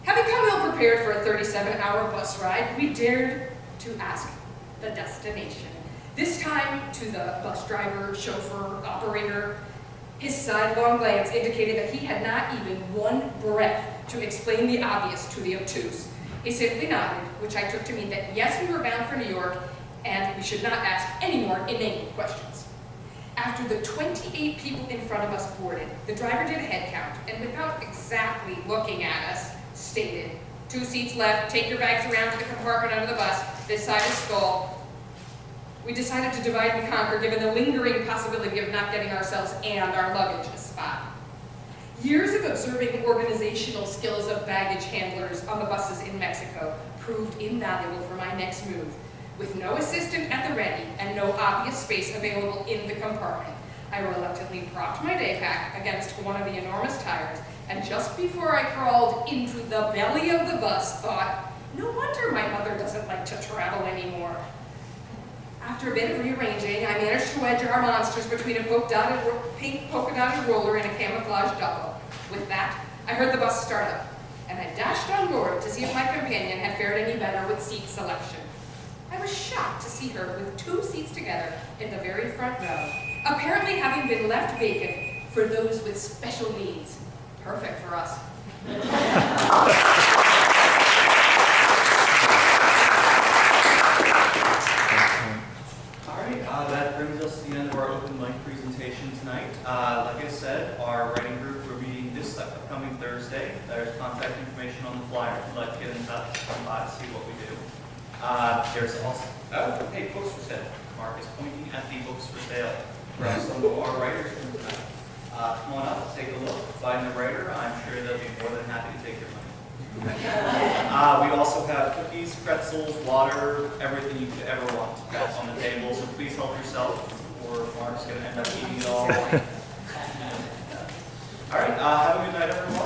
R: Having come ill prepared for a 37-hour bus ride, we dared to ask the destination. This time to the bus driver, chauffeur, operator. His sidelong glance indicated that he had not even one breath to explain the obvious to the obtuse. He simply nodded, which I took to mean that yes, we were bound for New York, and we should not ask any more inane questions. After the 28 people in front of us boarded, the driver did a head count, and without exactly looking at us, stated, 2 seats left, take your bags around to the compartment under the bus, this side is full. We decided to divide and conquer, given the lingering possibility of not getting ourselves and our luggage a spot. Years of observing organizational skills of baggage handlers on the buses in Mexico proved invaluable for my next move. With no assistant at the ready and no obvious space available in the compartment, I reluctantly propped my day pack against one of the enormous tires, and just before I crawled into the belly of the bus, thought, no wonder my mother doesn't like to travel anymore. After a bit of rearranging, I managed to wedge our monsters between a pink polka-dotted roller and a camouflage duffel. With that, I heard the bus start up, and I dashed on board to see if my companion had fared any better with seat selection. I was shocked to see her with 2 seats together in the very front row, apparently having been left vacant for those with special needs. Perfect for us.
O: That brings us to the end of our open mic presentation tonight. Like I said, our writing group will be meeting this upcoming Thursday. There's contact information on the flyer if you'd like to get in touch, come by to see what we do. There's also, hey, books for sale. Mark is pointing at the books for sale. Perhaps some of our writers from tonight. Come on up, take a look, find the writer. I'm sure they'll be more than happy to take your money. We also have cookies, pretzels, water, everything you could ever want. That's on the table, so please help yourself, or Mark's going to end up eating it all. All right, have a good night, everyone.